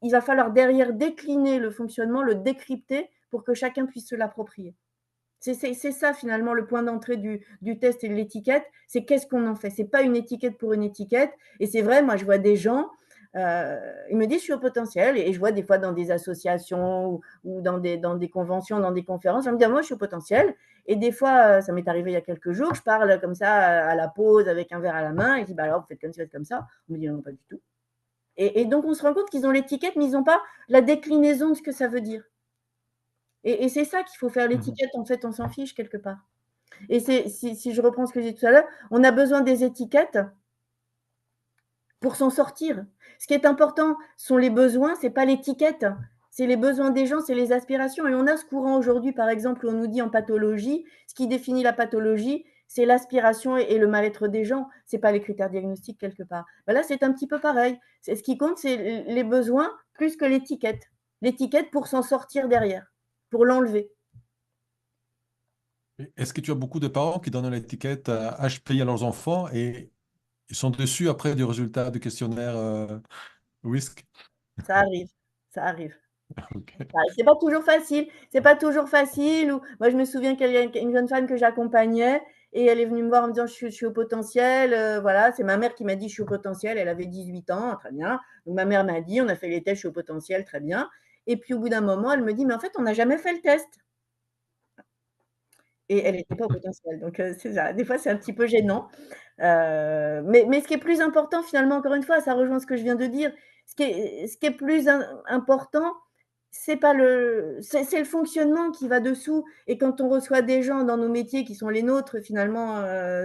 Il va falloir derrière décliner le fonctionnement, le décrypter pour que chacun puisse se l'approprier. C'est ça finalement le point d'entrée du test et de l'étiquette, c'est qu'est-ce qu'on en fait. Ce n'est pas une étiquette pour une étiquette. Et c'est vrai, moi je vois des gens, ils me disent je suis au potentiel, et je vois des fois dans des associations ou dans des conventions, dans des conférences, je me dis moi je suis au potentiel. Et des fois, ça m'est arrivé il y a quelques jours, je parle comme ça à la pause avec un verre à la main, et je dis bah alors vous faites comme ça, faites comme ça. On me dit non, pas du tout. Et donc on se rend compte qu'ils ont l'étiquette, mais ils n'ont pas la déclinaison de ce que ça veut dire. Et c'est ça qu'il faut faire l'étiquette, en fait, on s'en fiche quelque part. Et si je reprends ce que j'ai dit tout à l'heure, on a besoin des étiquettes pour s'en sortir. Ce qui est important sont les besoins, ce n'est pas l'étiquette. C'est les besoins des gens, c'est les aspirations. Et on a ce courant aujourd'hui, par exemple, où on nous dit en pathologie, ce qui définit la pathologie, c'est l'aspiration et le mal-être des gens. Ce n'est pas les critères diagnostiques quelque part. Ben là, c'est un petit peu pareil. Ce qui compte, c'est les besoins plus que l'étiquette. L'étiquette pour s'en sortir derrière, pour l'enlever. Est-ce que tu as beaucoup de parents qui donnent l'étiquette HPI à leurs enfants et ils sont déçus après du résultat du questionnaire WISC? Ça arrive, ça arrive. Ok. C'est pas toujours facile. C'est pas toujours facile. Moi, je me souviens qu'il y a une jeune femme que j'accompagnais et elle est venue me voir en me disant je suis au potentiel. Voilà, c'est ma mère qui m'a dit je suis au potentiel. Elle avait 18 ans, très bien. Donc ma mère m'a dit on a fait les tests, je suis au potentiel, très bien. Et puis au bout d'un moment, elle me dit mais en fait, on n'a jamais fait le test. Et elle n'était pas au potentiel. Donc c'est ça. Des fois, c'est un petit peu gênant. Mais ce qui est plus important, finalement, encore une fois, ça rejoint ce que je viens de dire. Ce qui est plus important, c'est le fonctionnement qui va dessous. Et quand on reçoit des gens dans nos métiers qui sont les nôtres, finalement,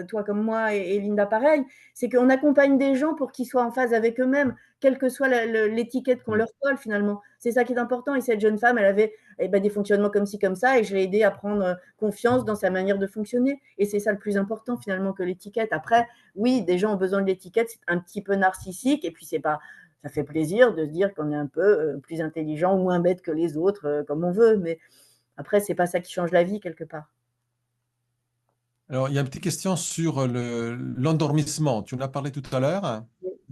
toi comme moi et Linda pareil, c'est qu'on accompagne des gens pour qu'ils soient en phase avec eux-mêmes, quelle que soit l'étiquette qu'on leur colle finalement. C'est ça qui est important. Et cette jeune femme, elle avait des fonctionnements comme ci, comme ça, et je l'ai aidée à prendre confiance dans sa manière de fonctionner. Et c'est ça le plus important finalement que l'étiquette. Après, oui, des gens ont besoin de l'étiquette, c'est un petit peu narcissique, et puis c'est pas, ça fait plaisir de se dire qu'on est un peu plus intelligent ou moins bête que les autres, comme on veut, mais après, c'est pas ça qui change la vie quelque part. Alors, il y a une petite question sur l'endormissement. Tu en as parlé tout à l'heure,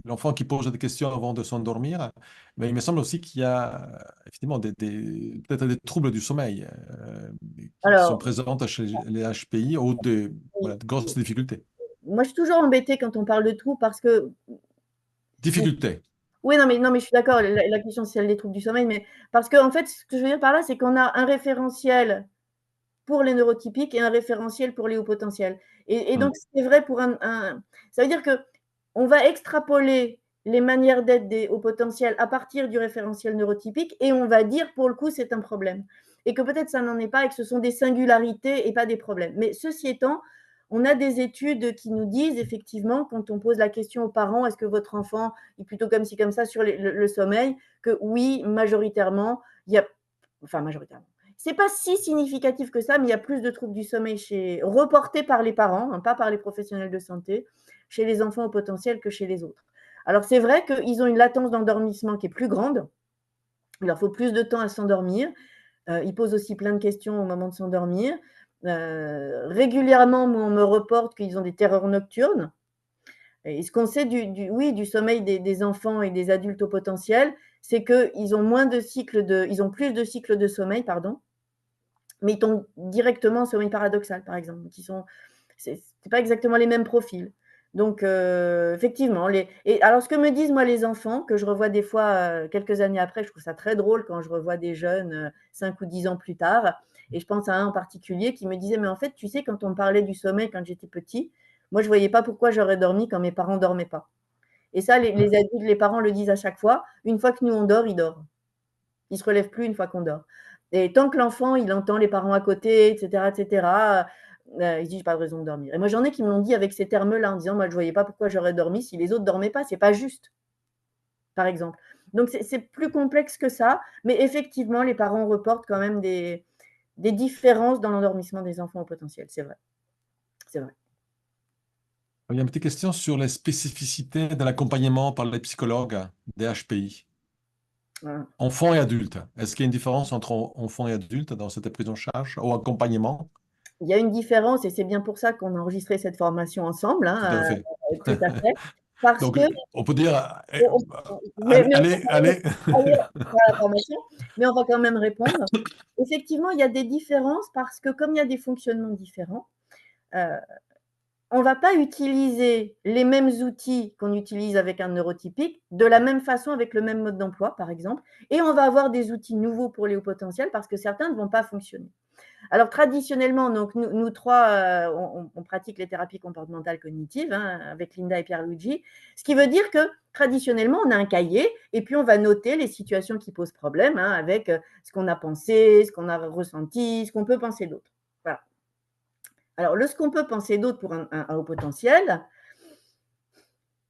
l'enfant qui pose des questions avant de s'endormir. Mais il me semble aussi qu'il y a effectivement peut-être des troubles du sommeil qui sont Alors, présents chez les HPI ou de grosses difficultés. moi, je suis toujours embêtée quand on parle de troubles parce que Difficultés. oui, non, mais je suis d'accord, la question, c'est celle des troubles du sommeil, mais parce qu'en fait, ce que je veux dire par là, c'est qu'on a un référentiel pour les neurotypiques et un référentiel pour les hauts potentiels. Et donc, c'est vrai pour ça veut dire qu'on va extrapoler les manières d'être des hauts potentiels à partir du référentiel neurotypique et on va dire, pour le coup, c'est un problème. Et que peut-être ça n'en est pas et que ce sont des singularités et pas des problèmes. Mais ceci étant, on a des études qui nous disent effectivement, quand on pose la question aux parents, est-ce que votre enfant est plutôt comme ci, comme ça sur le sommeil, que oui, majoritairement, il y a, enfin majoritairement, c'est pas si significatif que ça, mais il y a plus de troubles du sommeil reportés par les parents, hein, pas par les professionnels de santé, chez les enfants au potentiel que chez les autres. Alors c'est vrai qu'ils ont une latence d'endormissement qui est plus grande, il leur faut plus de temps à s'endormir, ils posent aussi plein de questions au moment de s'endormir. Régulièrement, on me reporte qu'ils ont des terreurs nocturnes. Et ce qu'on sait du sommeil des enfants et des adultes au potentiel, c'est qu'ils ont ils ont plus de cycles de sommeil, pardon, mais ils tombent directement en sommeil paradoxal, par exemple. C'est pas exactement les mêmes profils. Donc, effectivement, alors ce que me disent moi les enfants, que je revois des fois quelques années après, je trouve ça très drôle quand je revois des jeunes 5 ou 10 ans plus tard, et je pense à un en particulier qui me disait, mais en fait, tu sais, quand on me parlait du sommeil quand j'étais petit, moi je ne voyais pas pourquoi j'aurais dormi quand mes parents ne dormaient pas. Et ça, les adultes, les parents le disent à chaque fois, une fois que nous on dort, il dort. Il ne se relève plus une fois qu'on dort. Et tant que l'enfant, il entend les parents à côté, etc., il se dit, j'ai pas de raison de dormir. Et moi, j'en ai qui me l'ont dit avec ces termes-là, en disant, moi, je ne voyais pas pourquoi j'aurais dormi si les autres ne dormaient pas. Ce n'est pas juste, par exemple. Donc, c'est plus complexe que ça. Mais effectivement, les parents reportent quand même des différences dans l'endormissement des enfants au potentiel. C'est vrai. C'est vrai. Il y a une petite question sur les spécificités de l'accompagnement par les psychologues des HPI. Voilà. Enfants et adultes. Est-ce qu'il y a une différence entre enfants et adultes dans cette prise en charge ou accompagnement? Il y a une différence, et c'est bien pour ça qu'on a enregistré cette formation ensemble. Tout à fait. Tout à fait. Parce Donc, que on peut dire, mais allez, allez. la formation, mais on va quand même répondre. Effectivement, il y a des différences parce que comme il y a des fonctionnements différents, on ne va pas utiliser les mêmes outils qu'on utilise avec un neurotypique de la même façon avec le même mode d'emploi, par exemple, et on va avoir des outils nouveaux pour les hauts potentiels parce que certains ne vont pas fonctionner. Alors, traditionnellement, donc, nous trois, on pratique les thérapies comportementales cognitives avec Linda et Pierluigi, ce qui veut dire que traditionnellement, on a un cahier et puis on va noter les situations qui posent problème avec ce qu'on a pensé, ce qu'on a ressenti, ce qu'on peut penser d'autre. Voilà. Alors, ce qu'on peut penser d'autre pour un haut potentiel,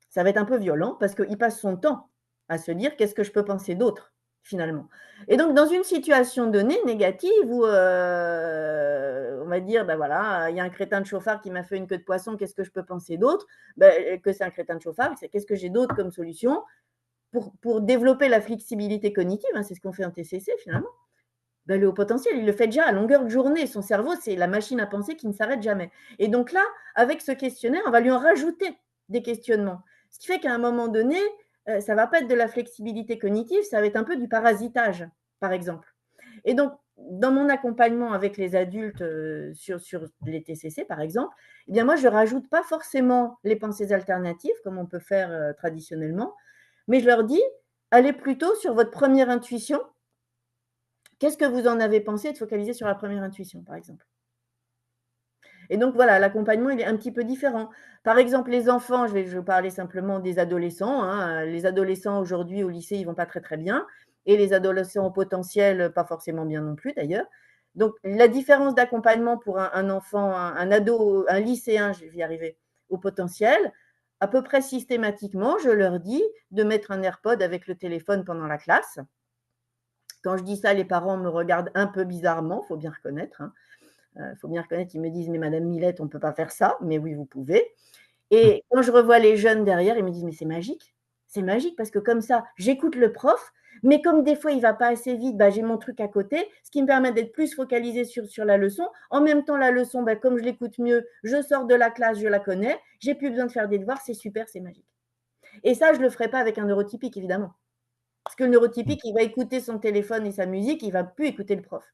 ça va être un peu violent parce qu'il passe son temps à se dire qu'est-ce que je peux penser d'autre finalement. Et donc, dans une situation donnée négative où on va dire, ben voilà, il y a un crétin de chauffard qui m'a fait une queue de poisson, qu'est-ce que je peux penser d'autre? Que c'est un crétin de chauffard, c'est qu'est-ce que j'ai d'autre comme solution pour développer la flexibilité cognitive, c'est ce qu'on fait en TCC finalement. Le haut potentiel, il le fait déjà à longueur de journée. Son cerveau, c'est la machine à penser qui ne s'arrête jamais. Et donc là, avec ce questionnaire, on va lui en rajouter des questionnements. Ce qui fait qu'à un moment donné, ça ne va pas être de la flexibilité cognitive, ça va être un peu du parasitage, par exemple. Et donc, dans mon accompagnement avec les adultes sur les TCC, par exemple, eh bien moi, je ne rajoute pas forcément les pensées alternatives, comme on peut faire traditionnellement, mais je leur dis, allez plutôt sur votre première intuition. Qu'est-ce que vous en avez pensé de focaliser sur la première intuition, par exemple? Et donc, voilà, l'accompagnement, il est un petit peu différent. Par exemple, les enfants, je vais parler simplement des adolescents. Les adolescents, aujourd'hui, au lycée, ils ne vont pas très, très bien. Et les adolescents au potentiel, pas forcément bien non plus, d'ailleurs. Donc, la différence d'accompagnement pour un enfant, un ado, un lycéen, je vais y arriver, au potentiel, à peu près systématiquement, je leur dis de mettre un AirPod avec le téléphone pendant la classe. Quand je dis ça, les parents me regardent un peu bizarrement, il faut bien reconnaître. Faut bien reconnaître, ils me disent, mais Madame Millette, on ne peut pas faire ça. Mais oui, vous pouvez. Et quand je revois les jeunes derrière, ils me disent, mais c'est magique. C'est magique parce que comme ça, j'écoute le prof, mais comme des fois, il ne va pas assez vite, j'ai mon truc à côté, ce qui me permet d'être plus focalisée sur la leçon. En même temps, la leçon, comme je l'écoute mieux, je sors de la classe, je la connais, j'ai plus besoin de faire des devoirs, c'est super, c'est magique. Et ça, je ne le ferai pas avec un neurotypique, évidemment. Parce que le neurotypique, il va écouter son téléphone et sa musique, il ne va plus écouter le prof.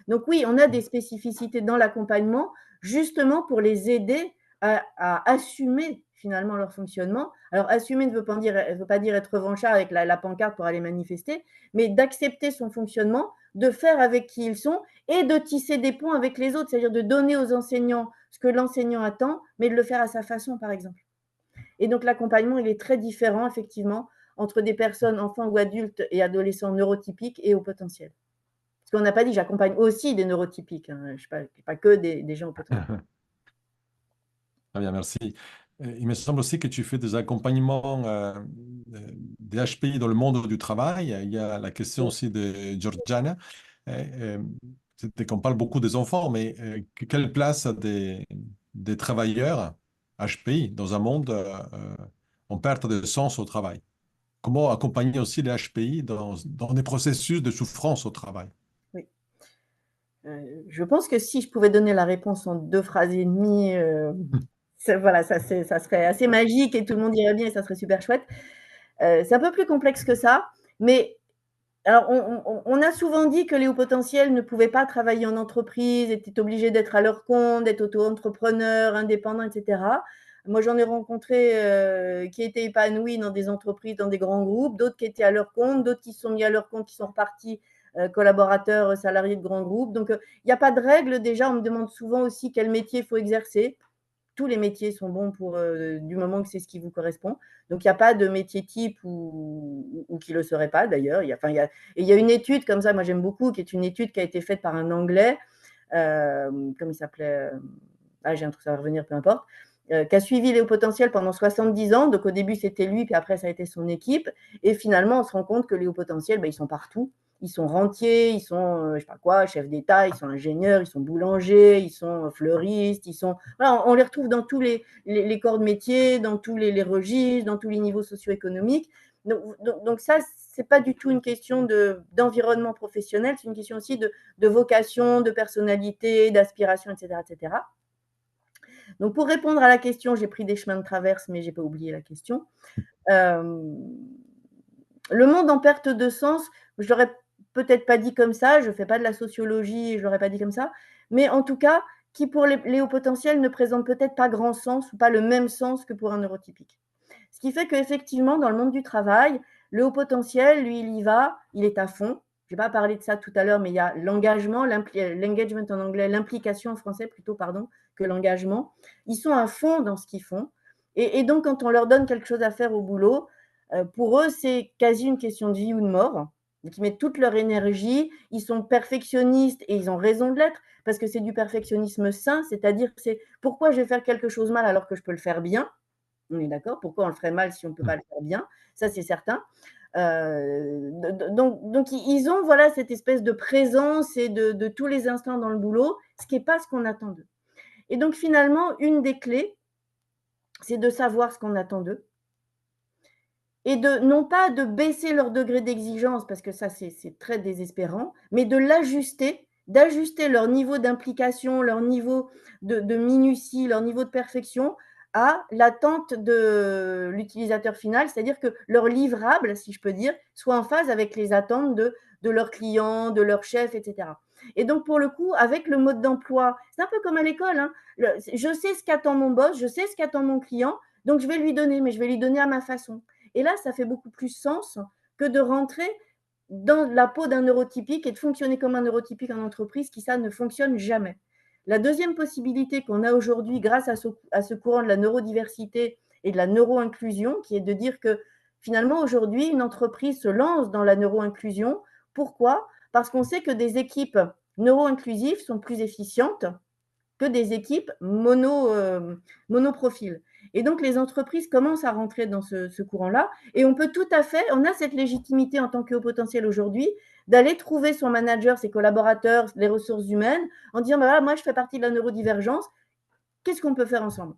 Donc oui, on a des spécificités dans l'accompagnement, justement pour les aider à assumer finalement leur fonctionnement. Alors, assumer ne veut pas dire être revanchard avec la pancarte pour aller manifester, mais d'accepter son fonctionnement, de faire avec qui ils sont et de tisser des ponts avec les autres, c'est-à-dire de donner aux enseignants ce que l'enseignant attend, mais de le faire à sa façon, par exemple. Et donc, l'accompagnement, il est très différent, effectivement, entre des personnes, enfants ou adultes et adolescents neurotypiques et au potentiel. Parce qu'on n'a pas dit, j'accompagne aussi des neurotypiques. Je ne suis pas que des gens au potentiel. Très bien, merci. Il me semble aussi que tu fais des accompagnements des HPI dans le monde du travail. Il y a la question aussi de Georgiana. C'est qu'on parle beaucoup des enfants, mais quelle place a des travailleurs HPI dans un monde en perte de sens au travail? Comment accompagner aussi les HPI dans des processus de souffrance au travail? Oui. Je pense que si je pouvais donner la réponse en 2 phrases et demie, voilà, ça serait assez magique et tout le monde irait bien et ça serait super chouette. C'est un peu plus complexe que ça, mais alors on a souvent dit que les hauts potentiels ne pouvaient pas travailler en entreprise, étaient obligés d'être à leur compte, d'être auto-entrepreneurs, indépendants, etc. Moi, j'en ai rencontré qui étaient épanouis dans des entreprises, dans des grands groupes, d'autres qui étaient à leur compte, d'autres qui se sont mis à leur compte, qui sont repartis collaborateurs, salariés de grands groupes. Donc, il n'y a pas de règle. Déjà, on me demande souvent aussi quel métier il faut exercer. Tous les métiers sont bons du moment que c'est ce qui vous correspond. Donc, il n'y a pas de métier type ou qui ne le serait pas d'ailleurs. Il y a une étude comme ça, moi j'aime beaucoup, qui est une étude qui a été faite par un Anglais, comme il s'appelait, j'ai un truc, ça va revenir, peu importe, qui a suivi Léo Potentiel pendant 70 ans. Donc, au début, c'était lui, puis après, ça a été son équipe. Et finalement, on se rend compte que Léo Potentiel, ils sont partout. Ils sont rentiers, ils sont, je sais pas quoi, chefs d'État, ils sont ingénieurs, ils sont boulangers, ils sont fleuristes, voilà, on les retrouve dans tous les corps de métier, dans tous les registres, dans tous les niveaux socio-économiques. Donc ça, c'est pas du tout une question d'environnement professionnel, c'est une question aussi de vocation, de personnalité, d'aspiration, etc., etc. Donc, pour répondre à la question, j'ai pris des chemins de traverse, mais je n'ai pas oublié la question. Le monde en perte de sens, je ne l'aurais peut-être pas dit comme ça, je ne fais pas de la sociologie, je ne l'aurais pas dit comme ça, mais en tout cas, qui pour les hauts potentiels ne présente peut-être pas grand sens ou pas le même sens que pour un neurotypique. Ce qui fait qu'effectivement, dans le monde du travail, le haut potentiel, lui, il y va, il est à fond. Je n'ai pas parlé de ça tout à l'heure, mais il y a l'engagement, l'engagement en anglais, l'implication en français plutôt, pardon, que l'engagement. Ils sont à fond dans ce qu'ils font. Et donc, quand on leur donne quelque chose à faire au boulot, pour eux, c'est quasi une question de vie ou de mort. Donc, ils mettent toute leur énergie, ils sont perfectionnistes et ils ont raison de l'être parce que c'est du perfectionnisme sain, c'est-à-dire que c'est pourquoi je vais faire quelque chose mal alors que je peux le faire bien. On est d'accord? Pourquoi on le ferait mal si on ne peut pas le faire bien? Ça, c'est certain. Donc, ils ont voilà, cette espèce de présence et de tous les instants dans le boulot, ce qui n'est pas ce qu'on attend d'eux. Et donc, finalement, une des clés, c'est de savoir ce qu'on attend d'eux et non pas de baisser leur degré d'exigence, parce que ça, c'est très désespérant, mais de l'ajuster, d'ajuster leur niveau d'implication, leur niveau de minutie, leur niveau de perfection à l'attente de l'utilisateur final, c'est-à-dire que leur livrable, si je peux dire, soit en phase avec les attentes de leurs clients, de leurs chefs, etc. Et donc, pour le coup, avec le mode d'emploi, c'est un peu comme à l'école, hein, je sais ce qu'attend mon boss, je sais ce qu'attend mon client, donc je vais lui donner, mais je vais lui donner à ma façon. Et là, ça fait beaucoup plus sens que de rentrer dans la peau d'un neurotypique et de fonctionner comme un neurotypique en entreprise, qui ça ne fonctionne jamais. La deuxième possibilité qu'on a aujourd'hui grâce à ce courant de la neurodiversité et de la neuro-inclusion, qui est de dire que finalement aujourd'hui, une entreprise se lance dans la neuro-inclusion. Pourquoi? Parce qu'on sait que des équipes neuro-inclusives sont plus efficientes que des équipes monoprofils. Et donc, les entreprises commencent à rentrer dans ce courant-là. Et on peut tout à fait, on a cette légitimité en tant que haut potentiel aujourd'hui, d'aller trouver son manager, ses collaborateurs, les ressources humaines, en disant, voilà, moi, je fais partie de la neurodivergence. Qu'est-ce qu'on peut faire ensemble?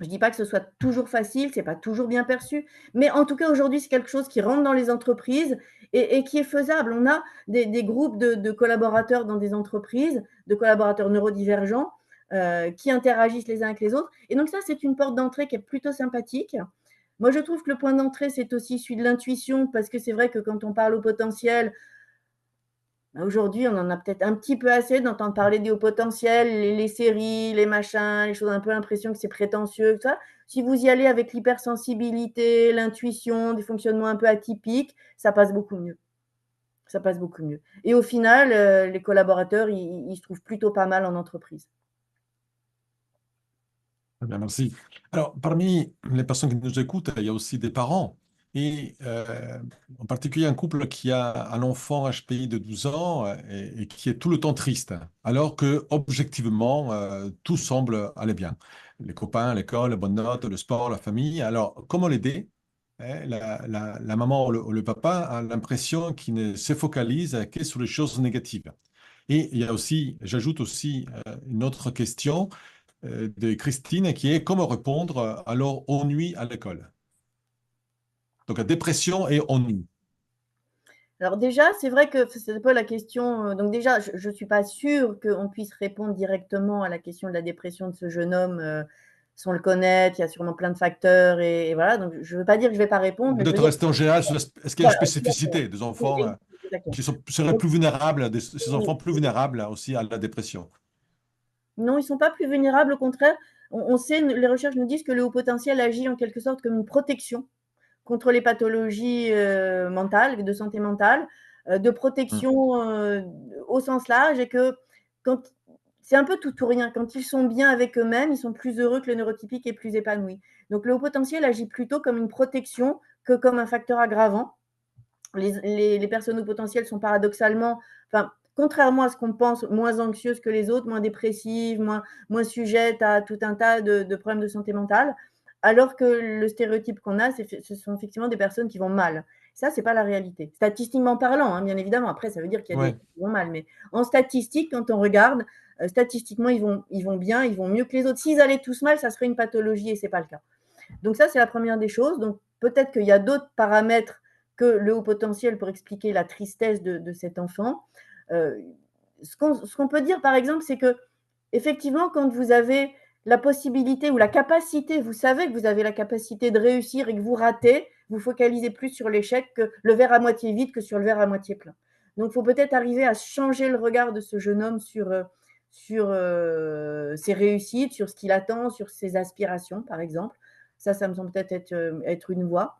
Je ne dis pas que ce soit toujours facile, ce n'est pas toujours bien perçu, mais en tout cas, aujourd'hui, c'est quelque chose qui rentre dans les entreprises et qui est faisable. On a des groupes de collaborateurs dans des entreprises, de collaborateurs neurodivergents qui interagissent les uns avec les autres. Et donc ça, c'est une porte d'entrée qui est plutôt sympathique. Moi, je trouve que le point d'entrée, c'est aussi celui de l'intuition, parce que c'est vrai que quand on parle au potentiel, aujourd'hui, on en a peut-être un petit peu assez d'entendre parler des hauts potentiels, les séries, les machins, les choses, un peu l'impression que c'est prétentieux, tout ça. Si vous y allez avec l'hypersensibilité, l'intuition, des fonctionnements un peu atypiques, ça passe beaucoup mieux. Ça passe beaucoup mieux. Et au final, les collaborateurs, ils se trouvent plutôt pas mal en entreprise. Très bien, merci. Alors, parmi les personnes qui nous écoutent, il y a aussi des parents. Et en particulier un couple qui a un enfant HPI de 12 ans et qui est tout le temps triste, alors que objectivement, tout semble aller bien. Les copains, l'école, les bonnes notes, le sport, la famille. Alors, comment l'aider? La maman ou le papa a l'impression qu'il ne se focalise que sur les choses négatives. Et il y a aussi, j'ajoute aussi une autre question de Christine qui est comment répondre alors ennui à l'école. Donc, dépression et ennui. Alors déjà, c'est vrai que c'est un peu la question. Donc déjà, je ne suis pas sûre qu'on puisse répondre directement à la question de la dépression de ce jeune homme sans le connaître. Il y a sûrement plein de facteurs et voilà. Donc je ne veux pas dire que je ne vais pas répondre. Peut-être rester en général sur est-ce qu'il y a une spécificité des enfants qui seraient plus vulnérables, ces enfants plus vulnérables aussi à la dépression? Non, ils ne sont pas plus vulnérables, au contraire. on sait, les recherches nous disent que le haut potentiel agit en quelque sorte comme une protection contre les pathologies mentales, de santé mentale, de protection au sens large, et que c'est un peu tout ou rien. Quand ils sont bien avec eux-mêmes, ils sont plus heureux que le neurotypique et plus épanouis. Donc le haut potentiel agit plutôt comme une protection que comme un facteur aggravant. Les personnes au potentiel sont paradoxalement, contrairement à ce qu'on pense, moins anxieuses que les autres, moins dépressives, moins sujettes à tout un tas de problèmes de santé mentale, alors que le stéréotype qu'on a, ce sont effectivement des personnes qui vont mal. Ça, ce n'est pas la réalité. Statistiquement parlant, hein, bien évidemment. Après, ça veut dire qu'il y a des gens qui vont mal. Mais en statistique, quand on regarde, statistiquement, ils vont bien, ils vont mieux que les autres. S'ils allaient tous mal, ça serait une pathologie et ce n'est pas le cas. Donc ça, c'est la première des choses. Donc peut-être qu'il y a d'autres paramètres que le haut potentiel pour expliquer la tristesse de cet enfant. Ce qu'on peut dire, par exemple, c'est que effectivement, quand vous avez la possibilité ou la capacité, vous savez que vous avez la capacité de réussir et que vous ratez, vous focalisez plus sur l'échec que le verre à moitié vide que sur le verre à moitié plein. Donc, il faut peut-être arriver à changer le regard de ce jeune homme sur ses réussites, sur ce qu'il attend, sur ses aspirations, par exemple. Ça me semble peut-être être une voie.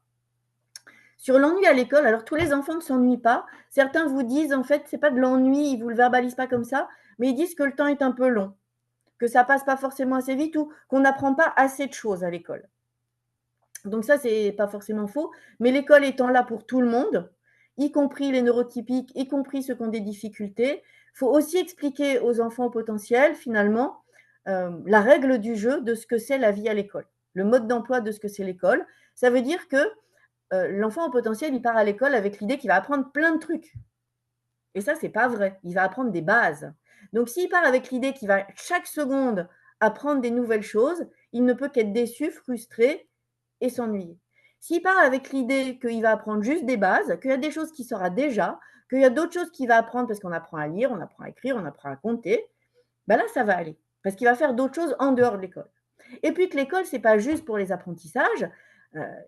Sur l'ennui à l'école, alors tous les enfants ne s'ennuient pas. Certains vous disent, en fait, ce n'est pas de l'ennui, ils ne vous le verbalisent pas comme ça, mais ils disent que le temps est un peu long, que ça ne passe pas forcément assez vite ou qu'on n'apprend pas assez de choses à l'école. Donc ça, ce n'est pas forcément faux, mais l'école étant là pour tout le monde, y compris les neurotypiques, y compris ceux qui ont des difficultés, il faut aussi expliquer aux enfants au potentiel, finalement, la règle du jeu de ce que c'est la vie à l'école, le mode d'emploi de ce que c'est l'école. Ça veut dire que l'enfant au potentiel, il part à l'école avec l'idée qu'il va apprendre plein de trucs. Et ça, ce n'est pas vrai. Il va apprendre des bases. Donc, s'il part avec l'idée qu'il va chaque seconde apprendre des nouvelles choses, il ne peut qu'être déçu, frustré et s'ennuyer. S'il part avec l'idée qu'il va apprendre juste des bases, qu'il y a des choses qu'il saura déjà, qu'il y a d'autres choses qu'il va apprendre parce qu'on apprend à lire, on apprend à écrire, on apprend à compter, ben là, ça va aller. Parce qu'il va faire d'autres choses en dehors de l'école. Et puis que l'école, ce n'est pas juste pour les apprentissages.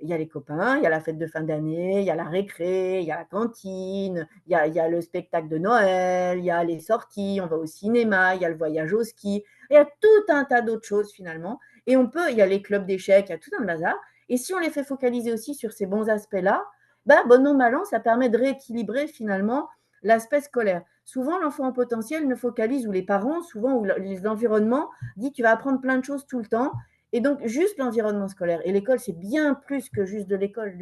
Il y a les copains, il y a la fête de fin d'année, il y a la récré, il y a la cantine, il y a le spectacle de Noël, il y a les sorties, on va au cinéma, il y a le voyage au ski, il y a tout un tas d'autres choses finalement. Et il y a les clubs d'échecs, il y a tout un bazar. Et si on les fait focaliser aussi sur ces bons aspects-là, bon an, mal an, ça permet de rééquilibrer finalement l'aspect scolaire. Souvent, l'enfant en potentiel ne focalise, ou les parents, souvent, ou l'environnement, dit tu vas apprendre plein de choses tout le temps. Et donc, juste l'environnement scolaire. Et l'école, c'est bien plus que juste de l'école.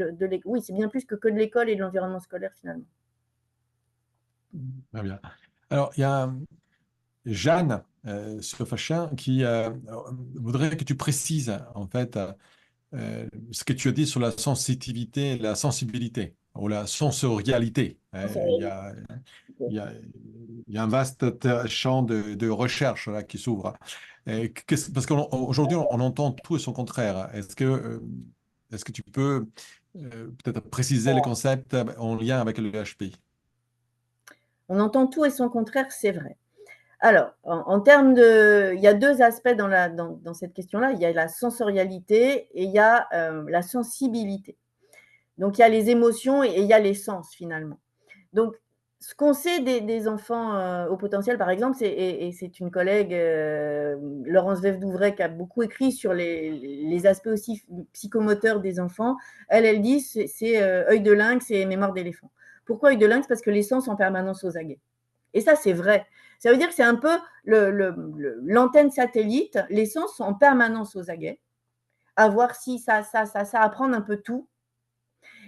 Oui, c'est bien plus que de l'école et de l'environnement scolaire, finalement. Très bien. Alors, il y a Jeanne sur Fachin qui voudrait que tu précises, en fait, ce que tu as dit sur la sensitivité, la sensibilité ou la sensorialité. Il y a un vaste champ de recherche là, qui s'ouvre. Parce qu'aujourd'hui, on entend tout et son contraire. Est-ce que tu peux peut-être préciser les concepts en lien avec le HPI? On entend tout et son contraire, c'est vrai. Alors, en termes de… Il y a deux aspects dans cette question-là. Il y a la sensorialité et il y a la sensibilité. Donc, il y a les émotions et il y a les sens, finalement. Donc, ce qu'on sait des enfants au potentiel, par exemple, et c'est une collègue, Laurence Veuve-Douvray, qui a beaucoup écrit sur les aspects aussi psychomoteurs des enfants. Elle dit c'est œil de lynx et mémoire d'éléphant. Pourquoi œil de lynx? Parce que les sens sont en permanence aux aguets. Et ça, c'est vrai. Ça veut dire que c'est un peu l'antenne satellite. Les sens sont en permanence aux aguets, à voir si ça, apprendre un peu tout.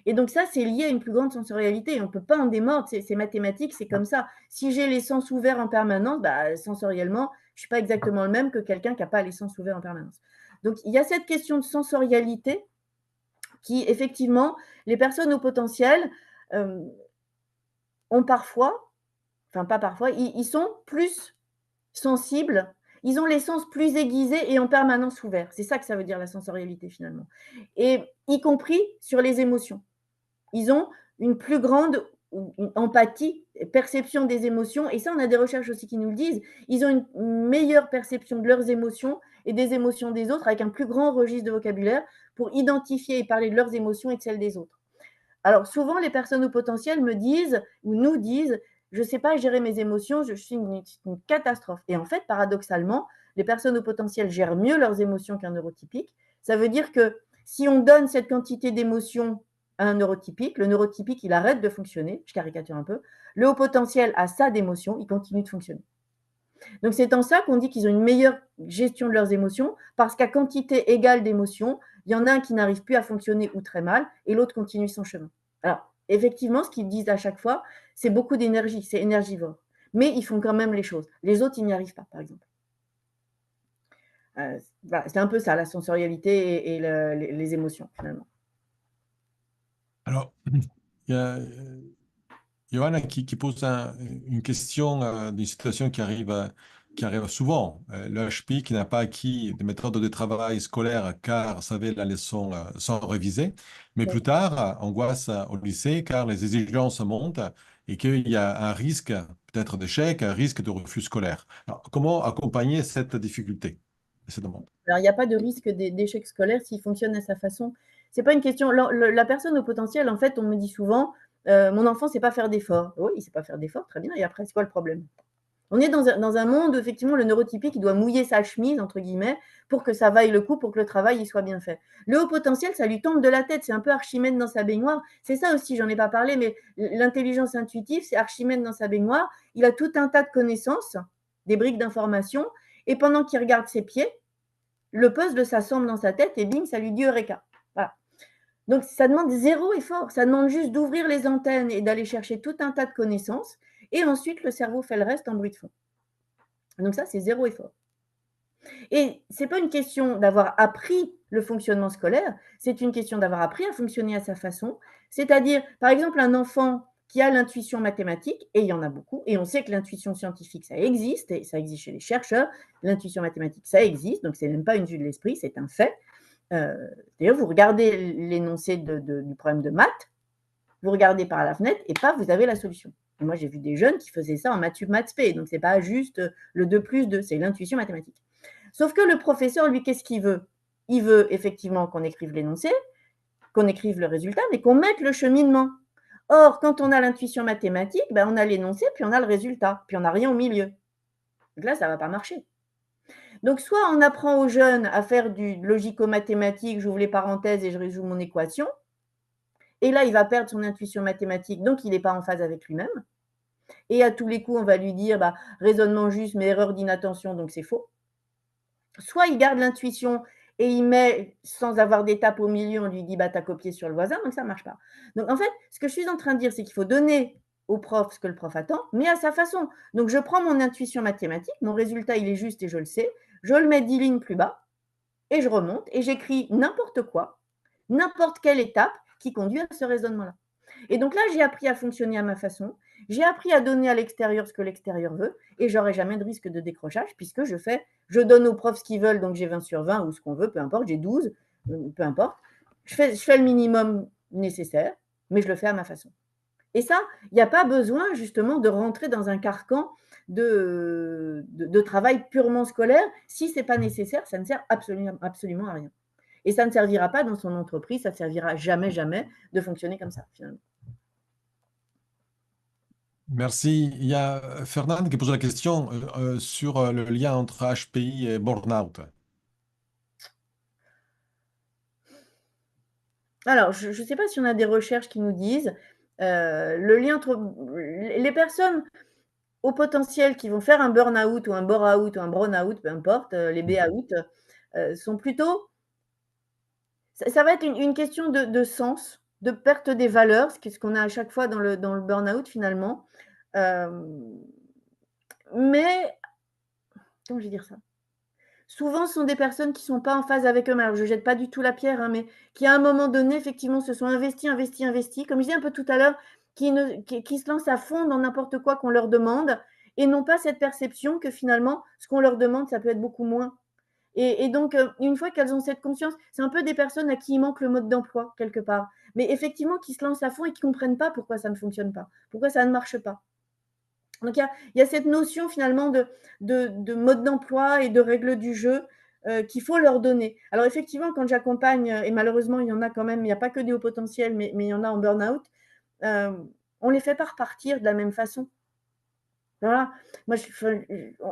Et donc ça, c'est lié à une plus grande sensorialité. On ne peut pas en démordre, c'est mathématique, c'est comme ça. Si j'ai les sens ouverts en permanence, sensoriellement, je ne suis pas exactement le même que quelqu'un qui n'a pas les sens ouverts en permanence. Donc il y a cette question de sensorialité qui, effectivement, les personnes au potentiel ont parfois, enfin pas parfois, ils sont plus sensibles, ils ont les sens plus aiguisés et en permanence ouverts. C'est ça que ça veut dire la sensorialité finalement. Et y compris sur les émotions. Ils ont une plus grande empathie, perception des émotions. Et ça, on a des recherches aussi qui nous le disent. Ils ont une meilleure perception de leurs émotions et des émotions des autres avec un plus grand registre de vocabulaire pour identifier et parler de leurs émotions et de celles des autres. Alors, souvent, les personnes au potentiel me disent ou nous disent « je ne sais pas gérer mes émotions, je suis une catastrophe ». Et en fait, paradoxalement, les personnes au potentiel gèrent mieux leurs émotions qu'un neurotypique. Ça veut dire que si on donne cette quantité d'émotions à un neurotypique, le neurotypique, il arrête de fonctionner, je caricature un peu, le haut potentiel a ça d'émotions, il continue de fonctionner. Donc, c'est en ça qu'on dit qu'ils ont une meilleure gestion de leurs émotions, parce qu'à quantité égale d'émotions, il y en a un qui n'arrive plus à fonctionner ou très mal, et l'autre continue son chemin. Alors, effectivement, ce qu'ils disent à chaque fois, c'est beaucoup d'énergie, c'est énergivore. Mais ils font quand même les choses. Les autres, ils n'y arrivent pas, par exemple. Voilà, c'est un peu ça, la sensorialité et les émotions, finalement. Alors, il y a Johanna qui pose une question d'une situation qui arrive souvent. Le HP qui n'a pas acquis des méthodes de travail scolaire car savait la leçon sans réviser, mais plus tard, angoisse au lycée car les exigences montent et qu'il y a un risque peut-être d'échec, un risque de refus scolaire. Alors, comment accompagner cette difficulté, cette demande? Alors, il n'y a pas de risque d'échec scolaire s'il fonctionne à sa façon. C'est pas une question. La personne au potentiel, en fait, on me dit souvent, mon enfant ne sait pas faire d'efforts. Oui, il ne sait pas faire d'efforts, très bien. Et après, c'est quoi le problème? On est dans un monde où, effectivement, le neurotypique, il doit mouiller sa chemise, entre guillemets, pour que ça vaille le coup, pour que le travail il soit bien fait. Le haut potentiel, ça lui tombe de la tête. C'est un peu Archimède dans sa baignoire. C'est ça aussi, j'en ai pas parlé, mais l'intelligence intuitive, c'est Archimède dans sa baignoire. Il a tout un tas de connaissances, des briques d'informations, et pendant qu'il regarde ses pieds, le puzzle s'assemble dans sa tête et bim, ça lui dit Eureka. Voilà. Donc, ça demande zéro effort. Ça demande juste d'ouvrir les antennes et d'aller chercher tout un tas de connaissances. Et ensuite, le cerveau fait le reste en bruit de fond. Donc, ça, c'est zéro effort. Et ce n'est pas une question d'avoir appris le fonctionnement scolaire, c'est une question d'avoir appris à fonctionner à sa façon. C'est-à-dire, par exemple, un enfant qui a l'intuition mathématique, et il y en a beaucoup, et on sait que l'intuition scientifique, ça existe, et ça existe chez les chercheurs, l'intuition mathématique, ça existe, donc ce n'est même pas une vue de l'esprit, c'est un fait. D'ailleurs, vous regardez l'énoncé du problème de maths, vous regardez par la fenêtre, et paf, vous avez la solution. Et moi, j'ai vu des jeunes qui faisaient ça en maths sup, maths spé, donc ce n'est pas juste le 2 plus 2, c'est l'intuition mathématique. Sauf que le professeur, lui, qu'est-ce qu'il veut? Il veut effectivement qu'on écrive l'énoncé, qu'on écrive le résultat, mais qu'on mette le cheminement. Or, quand on a l'intuition mathématique, ben, on a l'énoncé, puis on a le résultat, puis on n'a rien au milieu. Donc là, ça ne va pas marcher. Donc, soit on apprend aux jeunes à faire du logico-mathématique, j'ouvre les parenthèses et je résous mon équation, et là, il va perdre son intuition mathématique, donc il n'est pas en phase avec lui-même. Et à tous les coups, on va lui dire bah, raisonnement juste, mais erreur d'inattention, donc c'est faux. Soit il garde l'intuition et il met, sans avoir d'étape au milieu, on lui dit bah, tu as copié sur le voisin, donc ça ne marche pas. Donc en fait, ce que je suis en train de dire, c'est qu'il faut donner au prof ce que le prof attend, mais à sa façon. Donc je prends mon intuition mathématique, mon résultat il est juste et je le sais, je le mets 10 lignes plus bas et je remonte et j'écris n'importe quoi, n'importe quelle étape qui conduit à ce raisonnement-là. Et donc là, j'ai appris à fonctionner à ma façon, j'ai appris à donner à l'extérieur ce que l'extérieur veut, et j'aurai jamais de risque de décrochage, puisque je donne aux profs ce qu'ils veulent, donc j'ai 20 sur 20 ou ce qu'on veut, peu importe, j'ai 12, peu importe. Je fais le minimum nécessaire, mais je le fais à ma façon. Et ça, il n'y a pas besoin justement de rentrer dans un carcan de travail purement scolaire. Si ce n'est pas nécessaire, ça ne sert absolument à rien. Et ça ne servira pas dans son entreprise, ça ne servira jamais, jamais de fonctionner comme ça, finalement. Merci. Il y a Fernand qui pose la question sur le lien entre HPI et burn-out. Alors, je ne sais pas si on a des recherches qui nous disent le lien entre les personnes au potentiel qui vont faire un burn-out ou un bore-out ou un brown-out, peu importe, les B-out, sont plutôt… Ça va être une question de sens, de perte des valeurs, ce qu'on a à chaque fois dans le burn-out finalement. Mais, comment je vais dire ça? Souvent, ce sont des personnes qui ne sont pas en phase avec eux-mêmes. Alors, je ne jette pas du tout la pierre, hein, mais qui, à un moment donné, effectivement, se sont investis. Comme je disais un peu tout à l'heure, qui se lancent à fond dans n'importe quoi qu'on leur demande et n'ont pas cette perception que finalement, ce qu'on leur demande, ça peut être beaucoup moins. Et donc, une fois qu'elles ont cette conscience, c'est un peu des personnes à qui il manque le mode d'emploi, quelque part. Mais effectivement, qui se lancent à fond et qui ne comprennent pas pourquoi ça ne fonctionne pas, pourquoi ça ne marche pas. Donc, il y a cette notion finalement de mode d'emploi et de règles du jeu qu'il faut leur donner. Alors, effectivement, quand j'accompagne, et malheureusement, il y en a quand même, il n'y a pas que des hauts potentiels, mais il y en a en burn-out, on ne les fait pas repartir de la même façon. Voilà. Moi,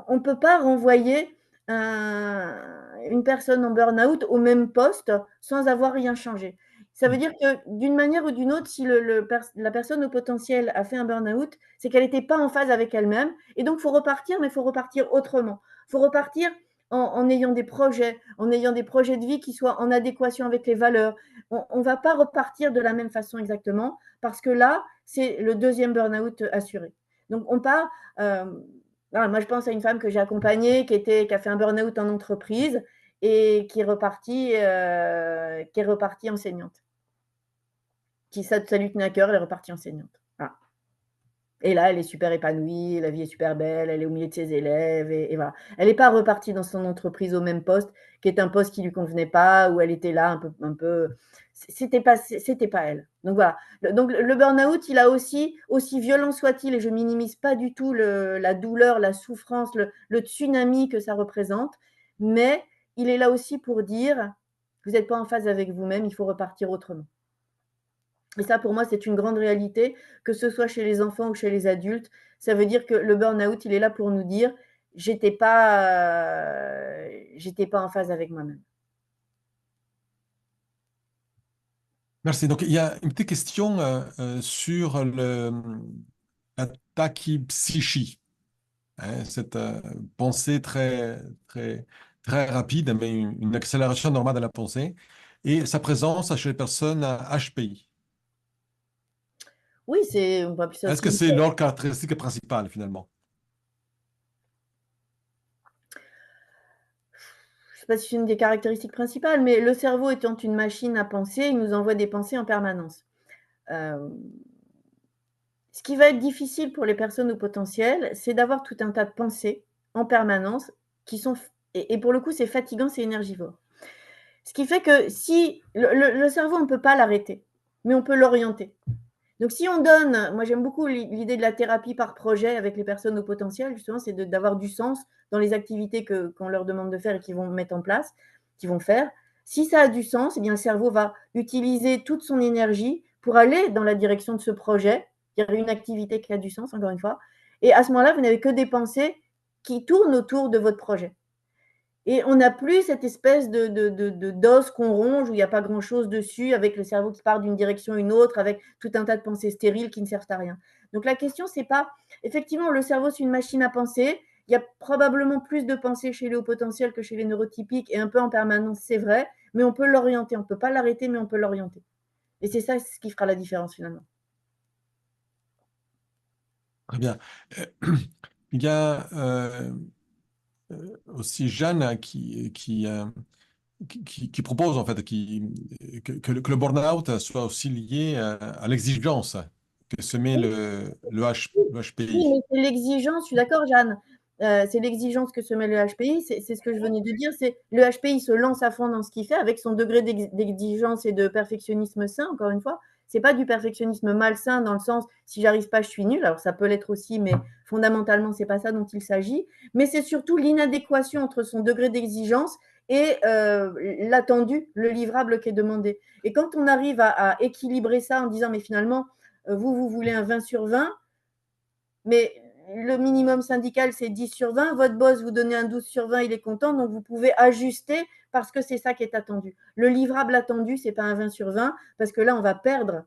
on ne peut pas renvoyer une personne en burn-out au même poste sans avoir rien changé. Ça veut dire que d'une manière ou d'une autre, si la personne au potentiel a fait un burn-out, c'est qu'elle n'était pas en phase avec elle-même. Et donc, il faut repartir, mais il faut repartir autrement. Il faut repartir en ayant des projets, de vie qui soient en adéquation avec les valeurs. On ne va pas repartir de la même façon exactement, parce que là, c'est le deuxième burn-out assuré. Donc, on part. Moi, je pense à une femme que j'ai accompagnée, qui a fait un burn-out en entreprise et qui est repartie enseignante. Ça lui tenait à cœur, elle est repartie enseignante. Voilà. Et là, elle est super épanouie, la vie est super belle, elle est au milieu de ses élèves, et voilà. Elle n'est pas repartie dans son entreprise au même poste, qui est un poste qui ne lui convenait pas, où elle était là un peu. C'était pas elle. Donc voilà. Donc le burn-out, il a aussi violent soit-il, et je minimise pas du tout la douleur, la souffrance, le tsunami que ça représente, mais il est là aussi pour dire, vous n'êtes pas en phase avec vous-même, il faut repartir autrement. Et ça, pour moi, c'est une grande réalité, que ce soit chez les enfants ou chez les adultes. Ça veut dire que le burn-out, il est là pour nous dire, j'étais pas en phase avec moi-même. Merci. Donc, il y a une petite question sur la tachypsychie. Hein, cette pensée très rapide, mais une accélération normale de la pensée, et sa présence chez les personnes HPI. Oui, on peut appeler ça Est-ce aussi. que c'est leur caractéristique principale, finalement? Je ne sais pas si c'est une des caractéristiques principales, mais le cerveau étant une machine à penser, il nous envoie des pensées en permanence. Ce qui va être difficile pour les personnes au potentiel, c'est d'avoir tout un tas de pensées en permanence qui sont, et pour le coup, c'est fatigant, c'est énergivore. Ce qui fait que si le cerveau, on ne peut pas l'arrêter, mais on peut l'orienter. Donc, si on donne, moi j'aime beaucoup l'idée de la thérapie par projet avec les personnes au potentiel, justement, c'est d'avoir du sens dans les activités qu'on leur demande de faire et qu'ils vont mettre en place, qu'ils vont faire. Si ça a du sens, eh bien, le cerveau va utiliser toute son énergie pour aller dans la direction de ce projet. Il y a une activité qui a du sens, encore une fois. Et à ce moment-là, vous n'avez que des pensées qui tournent autour de votre projet. Et on n'a plus cette espèce d'os qu'on ronge où il n'y a pas grand-chose dessus, avec le cerveau qui part d'une direction à une autre, avec tout un tas de pensées stériles qui ne servent à rien. Donc la question, c'est pas… Effectivement, le cerveau, c'est une machine à penser. Il y a probablement plus de pensées chez les hauts potentiels que chez les neurotypiques, et un peu en permanence, c'est vrai, mais on peut l'orienter. On ne peut pas l'arrêter, mais on peut l'orienter. Et c'est ça ce qui fera la différence, finalement. Très bien. Il y a aussi Jeanne qui propose en fait que le burn-out soit aussi lié à l'exigence que se met le Oui, HPI. mais c'est l'exigence, je suis d'accord, Jeanne. C'est l'exigence que se met le HPI, c'est ce que je venais de dire. C'est le HPI se lance à fond dans ce qu'il fait avec son degré d'exigence et de perfectionnisme sain, encore une fois. C'est pas du perfectionnisme malsain dans le sens si j'arrive pas, je suis nul. Alors ça peut l'être aussi, mais fondamentalement, c'est pas ça dont il s'agit. Mais c'est surtout l'inadéquation entre son degré d'exigence et l'attendu, le livrable qui est demandé. Et quand on arrive à équilibrer ça en disant, mais finalement, vous voulez un 20 sur 20, mais le minimum syndical, c'est 10 sur 20. Votre boss vous donne un 12 sur 20, il est content, donc vous pouvez ajuster parce que c'est ça qui est attendu. Le livrable attendu, ce n'est pas un 20 sur 20, parce que là, on va perdre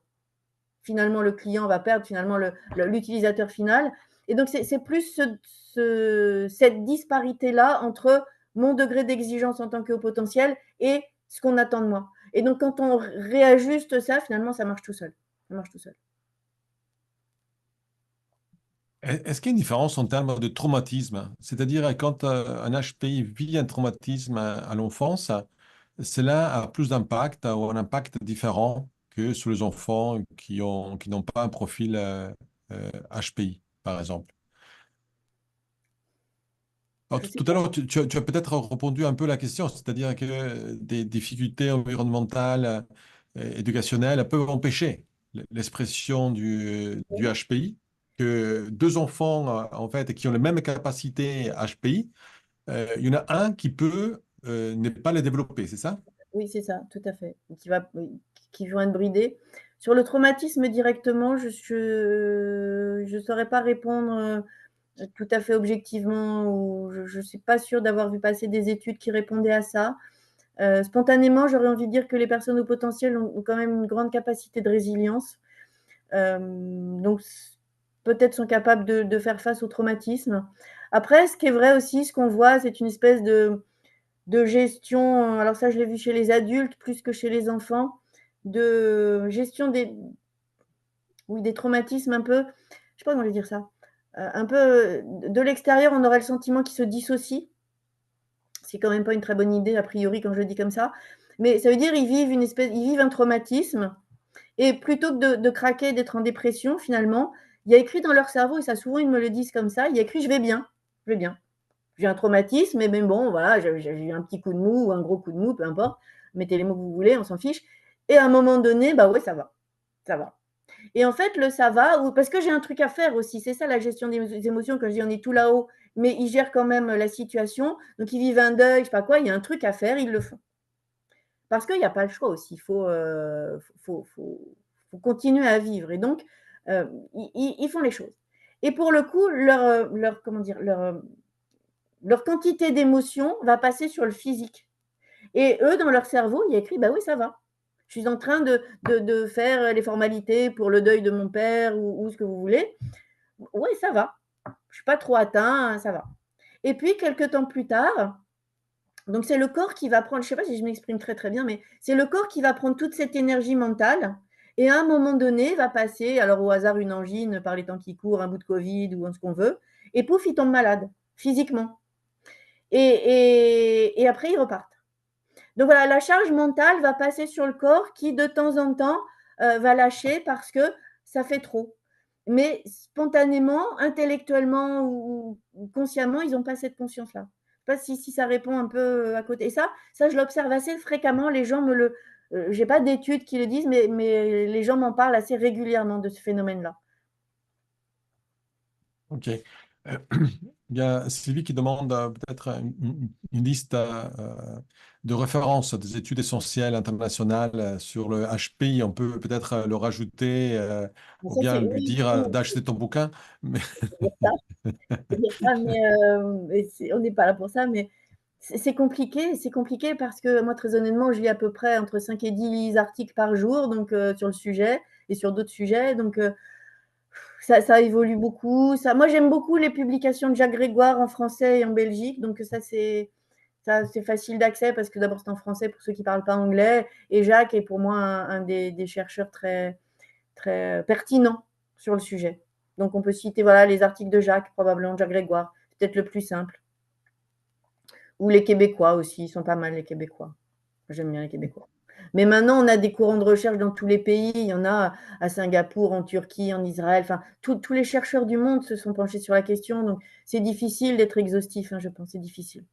finalement le client, on va perdre finalement l'utilisateur final. Et donc, c'est plus cette disparité-là entre mon degré d'exigence en tant que haut potentiel et ce qu'on attend de moi. Et donc, quand on réajuste ça, finalement, ça marche tout seul. Ça marche tout seul. Est-ce qu'il y a une différence en termes de traumatisme? C'est-à-dire, quand un HPI vit un traumatisme à l'enfance, cela a plus d'impact ou un impact différent que sur les enfants qui n'ont pas un profil HPI, par exemple. Alors, Je sais tout à pas. l'heure, tu as peut-être répondu un peu à la question, c'est-à-dire que des difficultés environnementales, éducationnelles peuvent empêcher l'expression du HPI, que deux enfants, en fait, qui ont les mêmes capacités HPI, il y en a un qui peut ne pas les développer, c'est ça? Oui, c'est ça, tout à fait. Qui vont être bridés. Sur le traumatisme directement, je saurais pas répondre. tout à fait objectivement, ou je ne suis pas sûre d'avoir vu passer des études qui répondaient à ça. Spontanément, j'aurais envie de dire que les personnes au potentiel ont quand même une grande capacité de résilience. Donc, peut-être sont capables de faire face au traumatisme. Après, ce qui est vrai aussi, ce qu'on voit, c'est une espèce de gestion, alors ça, je l'ai vu chez les adultes plus que chez les enfants, de gestion des traumatismes un peu, je ne sais pas comment je vais dire ça, un peu de l'extérieur, on aurait le sentiment qu'ils se dissocient. C'est quand même pas une très bonne idée, a priori, quand je le dis comme ça. Mais ça veut dire qu'ils vivent un traumatisme. Et plutôt que de craquer, d'être en dépression, finalement, il y a écrit dans leur cerveau, et ça souvent ils me le disent comme ça, il y a écrit je vais bien, je vais bien. J'ai un traumatisme, mais bon, voilà, j'ai eu un petit coup de mou ou un gros coup de mou, peu importe, mettez les mots que vous voulez, on s'en fiche. Et à un moment donné, bah ouais, ça va, ça va. Et en fait, le ça va, parce que j'ai un truc à faire aussi, c'est ça la gestion des émotions, quand je dis on est tout là-haut, mais ils gèrent quand même la situation, donc ils vivent un deuil, je sais pas quoi, il y a un truc à faire, ils le font. Parce qu'il n'y a pas le choix aussi, il faut continuer à vivre. Et donc, ils font les choses. Et pour le coup, leur quantité d'émotion va passer sur le physique. Et eux, dans leur cerveau, il y a écrit, bah oui, ça va. Je suis en train de faire les formalités pour le deuil de mon père ou ce que vous voulez. Oui, ça va. Je ne suis pas trop atteint, ça va. Et puis, quelques temps plus tard, donc c'est le corps qui va prendre, je ne sais pas si je m'exprime très très bien, mais c'est le corps qui va prendre toute cette énergie mentale et à un moment donné va passer, alors au hasard une angine par les temps qui courent, un bout de Covid ou ce qu'on veut, et pouf, il tombe malade, physiquement. Et après, ils repartent. Donc voilà, la charge mentale va passer sur le corps qui, de temps en temps, va lâcher parce que ça fait trop. Mais spontanément, intellectuellement ou consciemment, ils n'ont pas cette conscience-là. Je ne sais pas si ça répond un peu à côté. Et ça je l'observe assez fréquemment. Les gens me le. Je n'ai pas d'études qui le disent, mais les gens m'en parlent assez régulièrement de ce phénomène-là. Ok. Il y a Sylvie qui demande peut-être une liste de références des études essentielles internationales sur le HPI. On peut peut-être le rajouter ou Ça, bien c'est lui oui, dire d'acheter ton bouquin. Mais... mais on n'est pas là pour ça, mais c'est compliqué parce que moi, très honnêtement, je lis à peu près entre 5 et 10 articles par jour donc, sur le sujet et sur d'autres sujets. Donc, ça évolue beaucoup. Moi, j'aime beaucoup les publications de Jacques Grégoire en français et en Belgique. Donc, ça, c'est facile d'accès parce que d'abord, c'est en français pour ceux qui ne parlent pas anglais. Et Jacques est pour moi un des chercheurs très, très pertinents sur le sujet. Donc, on peut citer voilà, les articles de Jacques, probablement Jacques Grégoire, peut-être le plus simple. Ou les Québécois aussi, ils sont pas mal, les Québécois. J'aime bien les Québécois. Mais maintenant, on a des courants de recherche dans tous les pays. Il y en a à Singapour, en Turquie, en Israël. Enfin, tous les chercheurs du monde se sont penchés sur la question. Donc, c'est difficile d'être exhaustif, je pense. C'est difficile.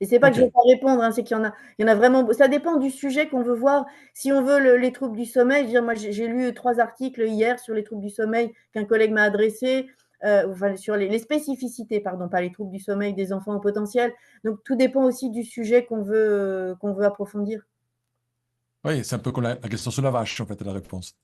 Et c'est pas que je ne veux Ok. pas répondre, c'est qu'il y en a vraiment. Ça dépend du sujet qu'on veut voir. Si on veut les troubles du sommeil, je veux dire, moi j'ai lu 3 articles hier sur les troubles du sommeil qu'un collègue m'a adressé, enfin sur les spécificités, pardon, pas les troubles du sommeil des enfants au potentiel. Donc tout dépend aussi du sujet qu'on veut approfondir. Oui, c'est un peu comme la question sur la vache, en fait, la réponse.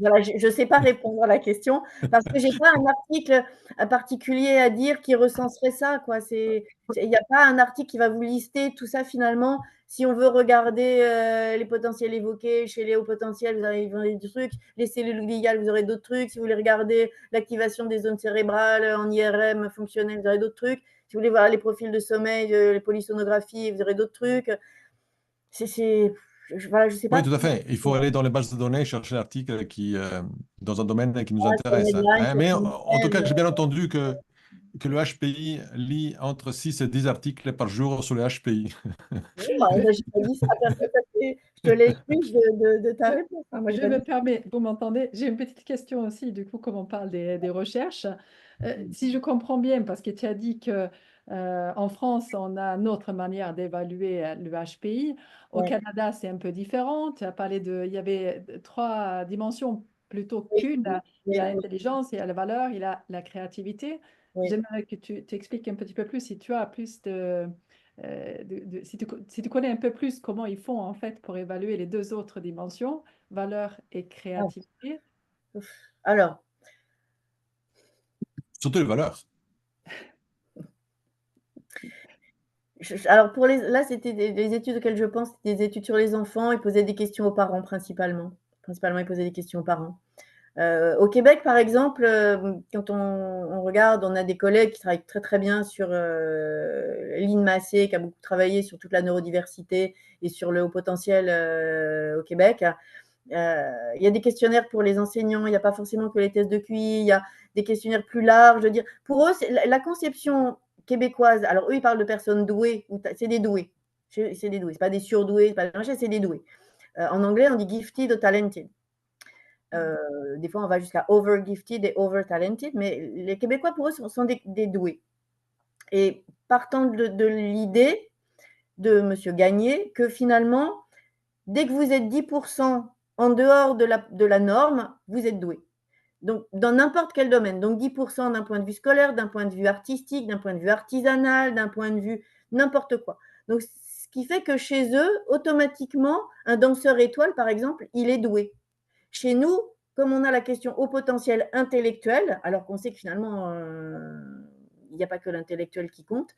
Voilà, je ne sais pas répondre à la question parce que je n'ai pas un article particulier à dire qui recenserait ça, quoi. Il n'y a pas un article qui va vous lister tout ça finalement. Si on veut regarder les potentiels évoqués chez les hauts potentiels, vous avez des trucs. Les cellules gliales, vous aurez d'autres trucs. Si vous voulez regarder l'activation des zones cérébrales en IRM fonctionnel, vous aurez d'autres trucs. Si vous voulez voir les profils de sommeil, les polysonographies, vous aurez d'autres trucs. Voilà, je ne sais Oui, pas. tout à fait. Il faut aller dans les bases de données, chercher l'article dans un domaine qui nous Sur intéresse. Medline, Hein. sur Mais en tout cas, Medline, j'ai bien entendu que le HPI lit entre 6 et 10 articles par jour sur le HPI. j'ai pas dit ça, je te l'excuse de ta réponse. Hein. Moi, j'ai Je pas dit me permets, vous m'entendez? J'ai une petite question aussi, du coup, comme on parle des recherches. Si je comprends bien, parce que tu as dit que en France, on a notre manière d'évaluer le HPI. Au ouais, Canada, c'est un peu différent. Tu as parlé il y avait 3 dimensions plutôt oui, qu'une. oui, Il y a oui, oui, l'intelligence, il y a la valeur, il y a la créativité. oui. J'aimerais que tu t'expliques un petit peu plus si tu as plus si tu connais un peu plus comment ils font en fait pour évaluer les 2 autres dimensions, valeur et Ah, créativité. ouf. Alors, Surtout les valeurs. Alors, là, c'était les études auxquelles je pense, c'était des études sur les enfants. Ils posaient des questions aux parents principalement. Principalement, ils posaient des questions aux parents. Au Québec, par exemple, quand on regarde, on a des collègues qui travaillent très très bien sur Lynn Massé, qui a beaucoup travaillé sur toute la neurodiversité et sur le haut potentiel au Québec. Il y a des questionnaires pour les enseignants, il n'y a pas forcément que les tests de QI, il y a des questionnaires plus larges. Je veux dire, pour eux, la conception québécoise, alors eux, ils parlent de personnes douées, c'est des doués. C'est des doués, ce pas des surdoués, c'est des doués. En anglais, on dit gifted ou talented. Des fois, on va jusqu'à over-gifted et over-talented, mais les Québécois, pour eux, sont des doués. Et partant de l'idée de M. Gagné, que finalement, dès que vous êtes 10% en dehors de la norme, vous êtes doué. Donc, dans n'importe quel domaine. Donc, 10% d'un point de vue scolaire, d'un point de vue artistique, d'un point de vue artisanal, d'un point de vue n'importe quoi. Donc, ce qui fait que chez eux, automatiquement, un danseur étoile, par exemple, il est doué. Chez nous, comme on a la question au potentiel intellectuel, alors qu'on sait que finalement, il n'y a pas que l'intellectuel qui compte,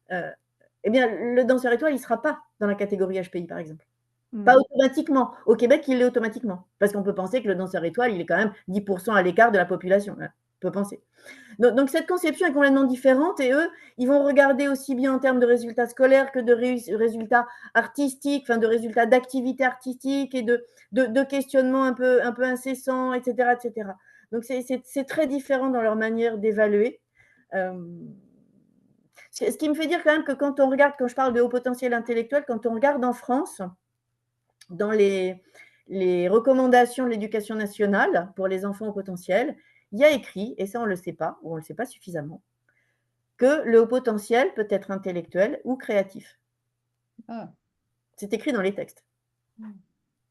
eh bien, le danseur étoile, il ne sera pas dans la catégorie HPI, par exemple. Pas automatiquement. Au Québec, il l'est automatiquement. Parce qu'on peut penser que le danseur étoile, il est quand même 10% à l'écart de la population. On peut penser. Donc, cette conception est complètement différente et eux, ils vont regarder aussi bien en termes de résultats scolaires que de résultats artistiques, enfin de résultats d'activités artistiques et de questionnements un peu incessants, etc. etc. Donc, c'est très différent dans leur manière d'évaluer. Ce qui me fait dire quand même que quand on regarde, quand je parle de haut potentiel intellectuel, quand on regarde en France, dans les recommandations de l'éducation nationale pour les enfants au potentiel, il y a écrit, et ça on ne le sait pas, ou on ne le sait pas suffisamment, que le haut potentiel peut être intellectuel ou créatif. Ah. C'est écrit dans les textes.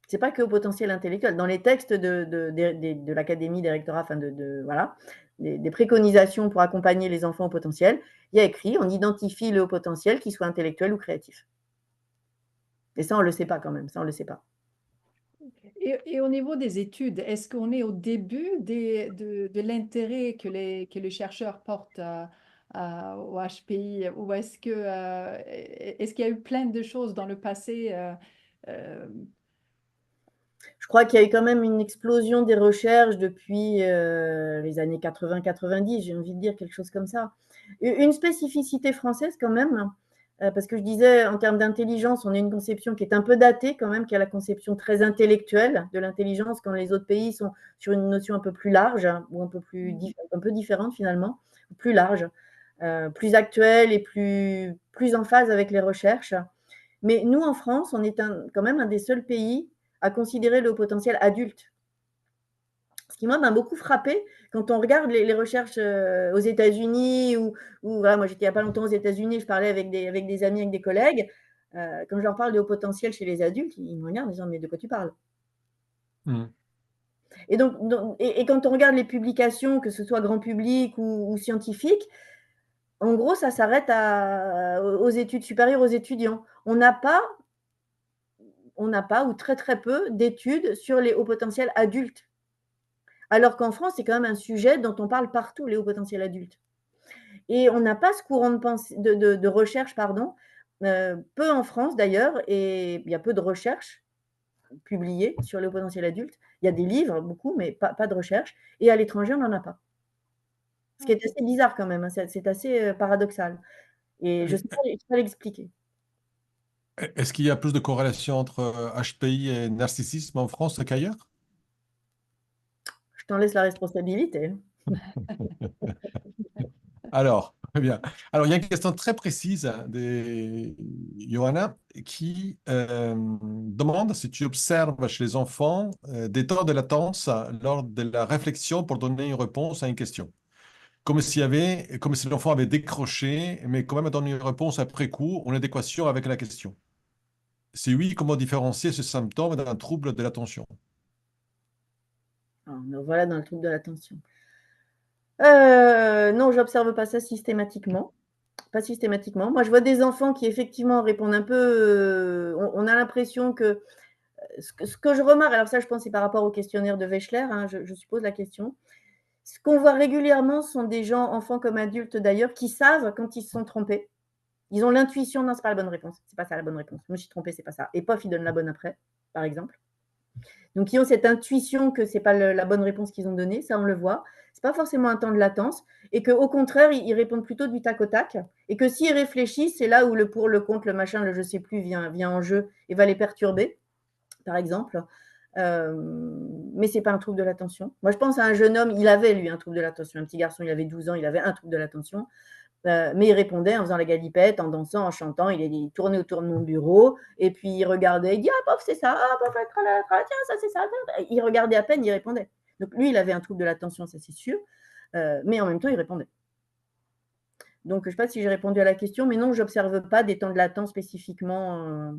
Ce n'est pas que au potentiel intellectuel. Dans les textes de l'Académie des rectorats, enfin voilà, des préconisations pour accompagner les enfants au potentiel, il y a écrit, on identifie le haut potentiel, qu'il soit intellectuel ou créatif. Et ça, on ne le sait pas quand même, ça, on ne le sait pas. Et au niveau des études, est-ce qu'on est au début de l'intérêt que les chercheurs portent au HPI ou est-ce qu'il y a eu plein de choses dans le passé Je crois qu'il y a eu quand même une explosion des recherches depuis les années 80-90, j'ai envie de dire quelque chose comme ça. Une spécificité française quand même, parce que je disais, en termes d'intelligence, on a une conception qui est un peu datée quand même, qui a la conception très intellectuelle de l'intelligence, quand les autres pays sont sur une notion un peu plus large, ou un peu différente finalement, plus large, plus actuelle et plus en phase avec les recherches. Mais nous, en France, on est quand même un des seuls pays à considérer le haut potentiel adulte. Ce qui, moi, m'a beaucoup frappé quand on regarde les recherches aux États-Unis ou voilà, moi, j'étais il n'y a pas longtemps aux États-Unis, je parlais avec des amis, avec des collègues. Quand je leur parle de haut potentiel chez les adultes, ils me regardent en disant, mais de quoi tu parles? Et donc, quand on regarde les publications, que ce soit grand public ou scientifique, en gros, ça s'arrête aux études supérieures, aux étudiants. On n'a pas ou très très peu d'études sur les hauts potentiels adultes. Alors qu'en France, c'est quand même un sujet dont on parle partout, les hauts potentiels adultes. Et on n'a pas ce courant de recherche, peu en France d'ailleurs, et il y a peu de recherches publiées sur les hauts potentiels adultes. Il y a des livres, beaucoup, mais pas de recherche. Et à l'étranger, on n'en a pas. Ce qui est assez bizarre quand même, c'est assez paradoxal. Et je ne sais pas l'expliquer. Est-ce qu'il y a plus de corrélation entre HPI et narcissisme en France qu'ailleurs? Je t'en laisse la responsabilité. Alors, très bien. Alors, il y a une question très précise de Johanna qui demande si tu observes chez les enfants des temps de latence lors de la réflexion pour donner une réponse à une question. Comme si l'enfant avait décroché, mais quand même donné une réponse après coup en adéquation avec la question. Si oui, comment différencier ce symptôme d'un trouble de l'attention? Voilà, dans le trouble de l'attention. Non, j'observe pas ça systématiquement. Pas systématiquement. Moi, je vois des enfants qui effectivement répondent un peu. On a l'impression que ce que je remarque, alors ça, je pense, c'est par rapport au questionnaire de Wechsler, je suppose la question. Ce qu'on voit régulièrement sont des gens, enfants comme adultes d'ailleurs, qui savent quand ils se sont trompés. Ils ont l'intuition, non, c'est pas la bonne réponse, c'est pas ça la bonne réponse. Je me suis trompée, c'est pas ça. Et pof, ils donnent la bonne après, par exemple. Donc, ils ont cette intuition que c'est pas la bonne réponse qu'ils ont donnée, ça on le voit. C'est pas forcément un temps de latence, et qu'au contraire, ils répondent plutôt du tac au tac, et que s'ils réfléchissent, c'est là où le pour, le contre, le machin, le je sais plus vient en jeu et va les perturber, par exemple. Mais c'est pas un trouble de l'attention. Moi, je pense à un jeune homme, il avait lui un trouble de l'attention, un petit garçon, il avait 12 ans, il avait un trouble de l'attention. Mais il répondait en faisant la galipette, en dansant, en chantant. Il tournait autour de mon bureau et puis il regardait. Il dit ah pof c'est ça, ah pof tiens ça c'est ça. Il regardait à peine, il répondait. Donc lui il avait un trouble de l'attention, ça c'est sûr, mais en même temps il répondait. Donc je ne sais pas si j'ai répondu à la question, mais non, j'observe pas des temps de latence spécifiquement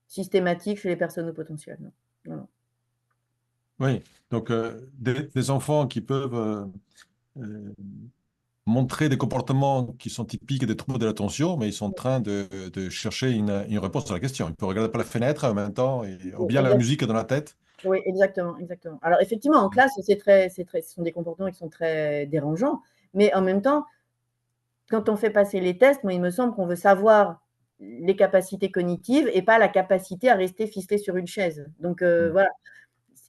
systématiques chez les personnes au potentiel. Non. Non, non. Oui, donc des enfants qui peuvent montrer des comportements qui sont typiques des troubles de l'attention, mais ils sont en train de chercher une réponse à la question. Ils peuvent regarder par la fenêtre en même temps, ou bien la musique dans la tête. Oui, exactement, exactement. Alors effectivement, en classe, ce sont des comportements qui sont très dérangeants, mais en même temps, quand on fait passer les tests, moi, il me semble qu'on veut savoir les capacités cognitives et pas la capacité à rester ficelé sur une chaise. Donc voilà.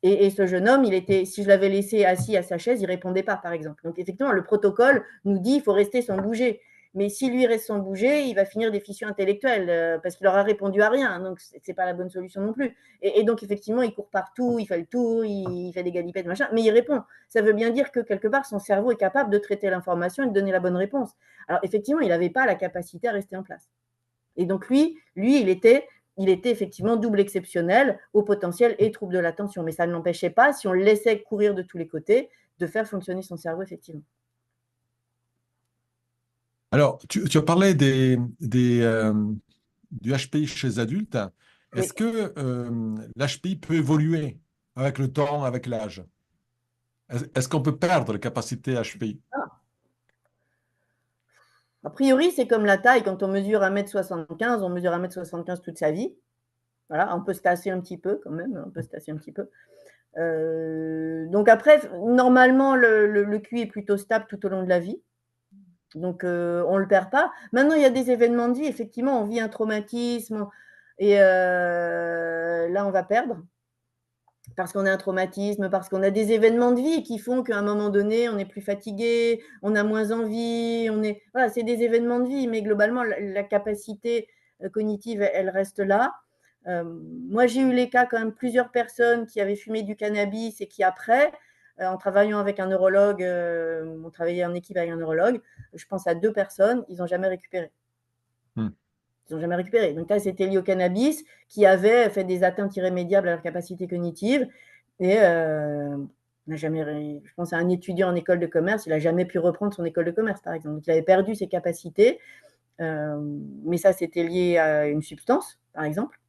Et ce jeune homme, si je l'avais laissé assis à sa chaise, il ne répondait pas, par exemple. Donc effectivement, le protocole nous dit qu'il faut rester sans bouger. Mais si lui reste sans bouger, il va finir des fissions intellectuelles parce qu'il n'aura répondu à rien. Donc, ce n'est pas la bonne solution non plus. Et donc, effectivement, il court partout, il fait le tour, il fait des galipettes, machin, mais il répond. Ça veut bien dire que quelque part, son cerveau est capable de traiter l'information et de donner la bonne réponse. Alors, effectivement, il n'avait pas la capacité à rester en place. Et donc, lui il était effectivement double exceptionnel, au potentiel et trouble de l'attention. Mais ça ne l'empêchait pas, si on le laissait courir de tous les côtés, de faire fonctionner son cerveau, effectivement. Alors, tu as parlé du HPI chez les adultes. Oui. Est-ce que l'HPI peut évoluer avec le temps, avec l'âge? Est-ce qu'on peut perdre la capacité HPI? A priori, c'est comme la taille. Quand on mesure 1,75 m, on mesure 1,75 m toute sa vie. Voilà, on peut se tasser un petit peu quand même, on peut se tasser un petit peu. Donc après, normalement, le QI est plutôt stable tout au long de la vie. Donc, on ne le perd pas. Maintenant, il y a des événements de vie. Effectivement, on vit un traumatisme et là, on va perdre parce qu'on a un traumatisme, parce qu'on a des événements de vie qui font qu'à un moment donné, on est plus fatigué, on a moins envie. Voilà, c'est des événements de vie, mais globalement, la capacité cognitive, elle reste là. Moi, j'ai eu les cas quand même plusieurs personnes qui avaient fumé du cannabis et qui après, en travaillant avec un neurologue, on travaillait en équipe avec un neurologue, je pense à 2 personnes, ils n'ont jamais récupéré. Ils n'ont jamais récupéré. Donc là, c'était lié au cannabis qui avait fait des atteintes irrémédiables à leur capacité cognitive. Et on n'a jamais, je pense à un étudiant en école de commerce, il n'a jamais pu reprendre son école de commerce, par exemple. Donc, il avait perdu ses capacités. Mais ça, c'était lié à une substance, par exemple.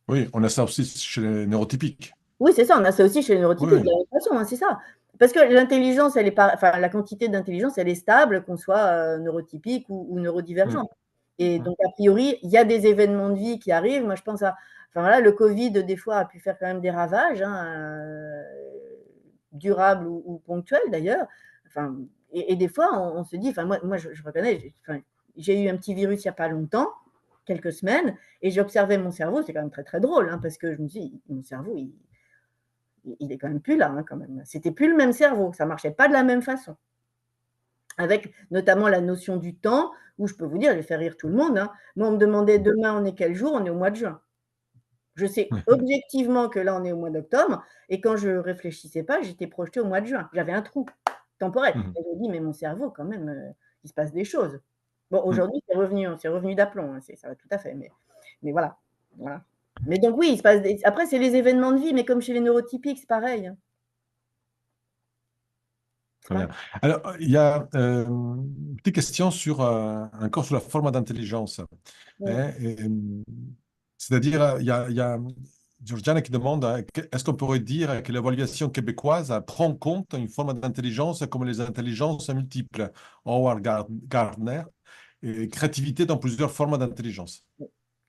Oui, on a ça aussi chez les neurotypiques. Oui, c'est ça, on a ça aussi chez les neurotypiques, Oui. de la même façon, hein, c'est ça. Parce que l'intelligence, elle est pas, enfin, la quantité d'intelligence, elle est stable, qu'on soit neurotypique ou neurodivergent. Et donc, a priori, il y a des événements de vie qui arrivent. Moi, je pense à, enfin voilà, le Covid, des fois, a pu faire quand même des ravages, hein, durables ou ponctuels d'ailleurs. Enfin, et des fois, on se dit, enfin, moi je reconnais, j'ai eu un petit virus il n'y a pas longtemps, quelques semaines, et j'observais mon cerveau, c'est quand même très très drôle, hein, parce que je me dis, mon cerveau, il est quand même plus là, hein, quand même. C'était plus le même cerveau, ça marchait pas de la même façon. Avec notamment la notion du temps, où je peux vous dire, j'ai fait rire tout le monde, hein. Moi, on me demandait demain, on est quel jour? On est au mois de juin. Je sais objectivement que là, on est au mois d'octobre, et quand je réfléchissais pas, j'étais projetée au mois de juin. J'avais un trou temporel. Et je me dis, mais mon cerveau, quand même, il se passe des choses. Bon, aujourd'hui, c'est revenu d'aplomb, hein, ça va tout à fait, mais voilà, voilà. Mais donc oui, il se passe après, c'est les événements de vie, mais comme chez les neurotypiques, c'est pareil, hein. Très bien. Alors, il y a une petite question encore sur la forme d'intelligence. Oui. Hein, c'est-à-dire, il y a Georgiana qui demande, est-ce qu'on pourrait dire que l'évaluation québécoise prend en compte une forme d'intelligence comme les intelligences multiples, Howard Gardner, et créativité dans plusieurs formes d'intelligence?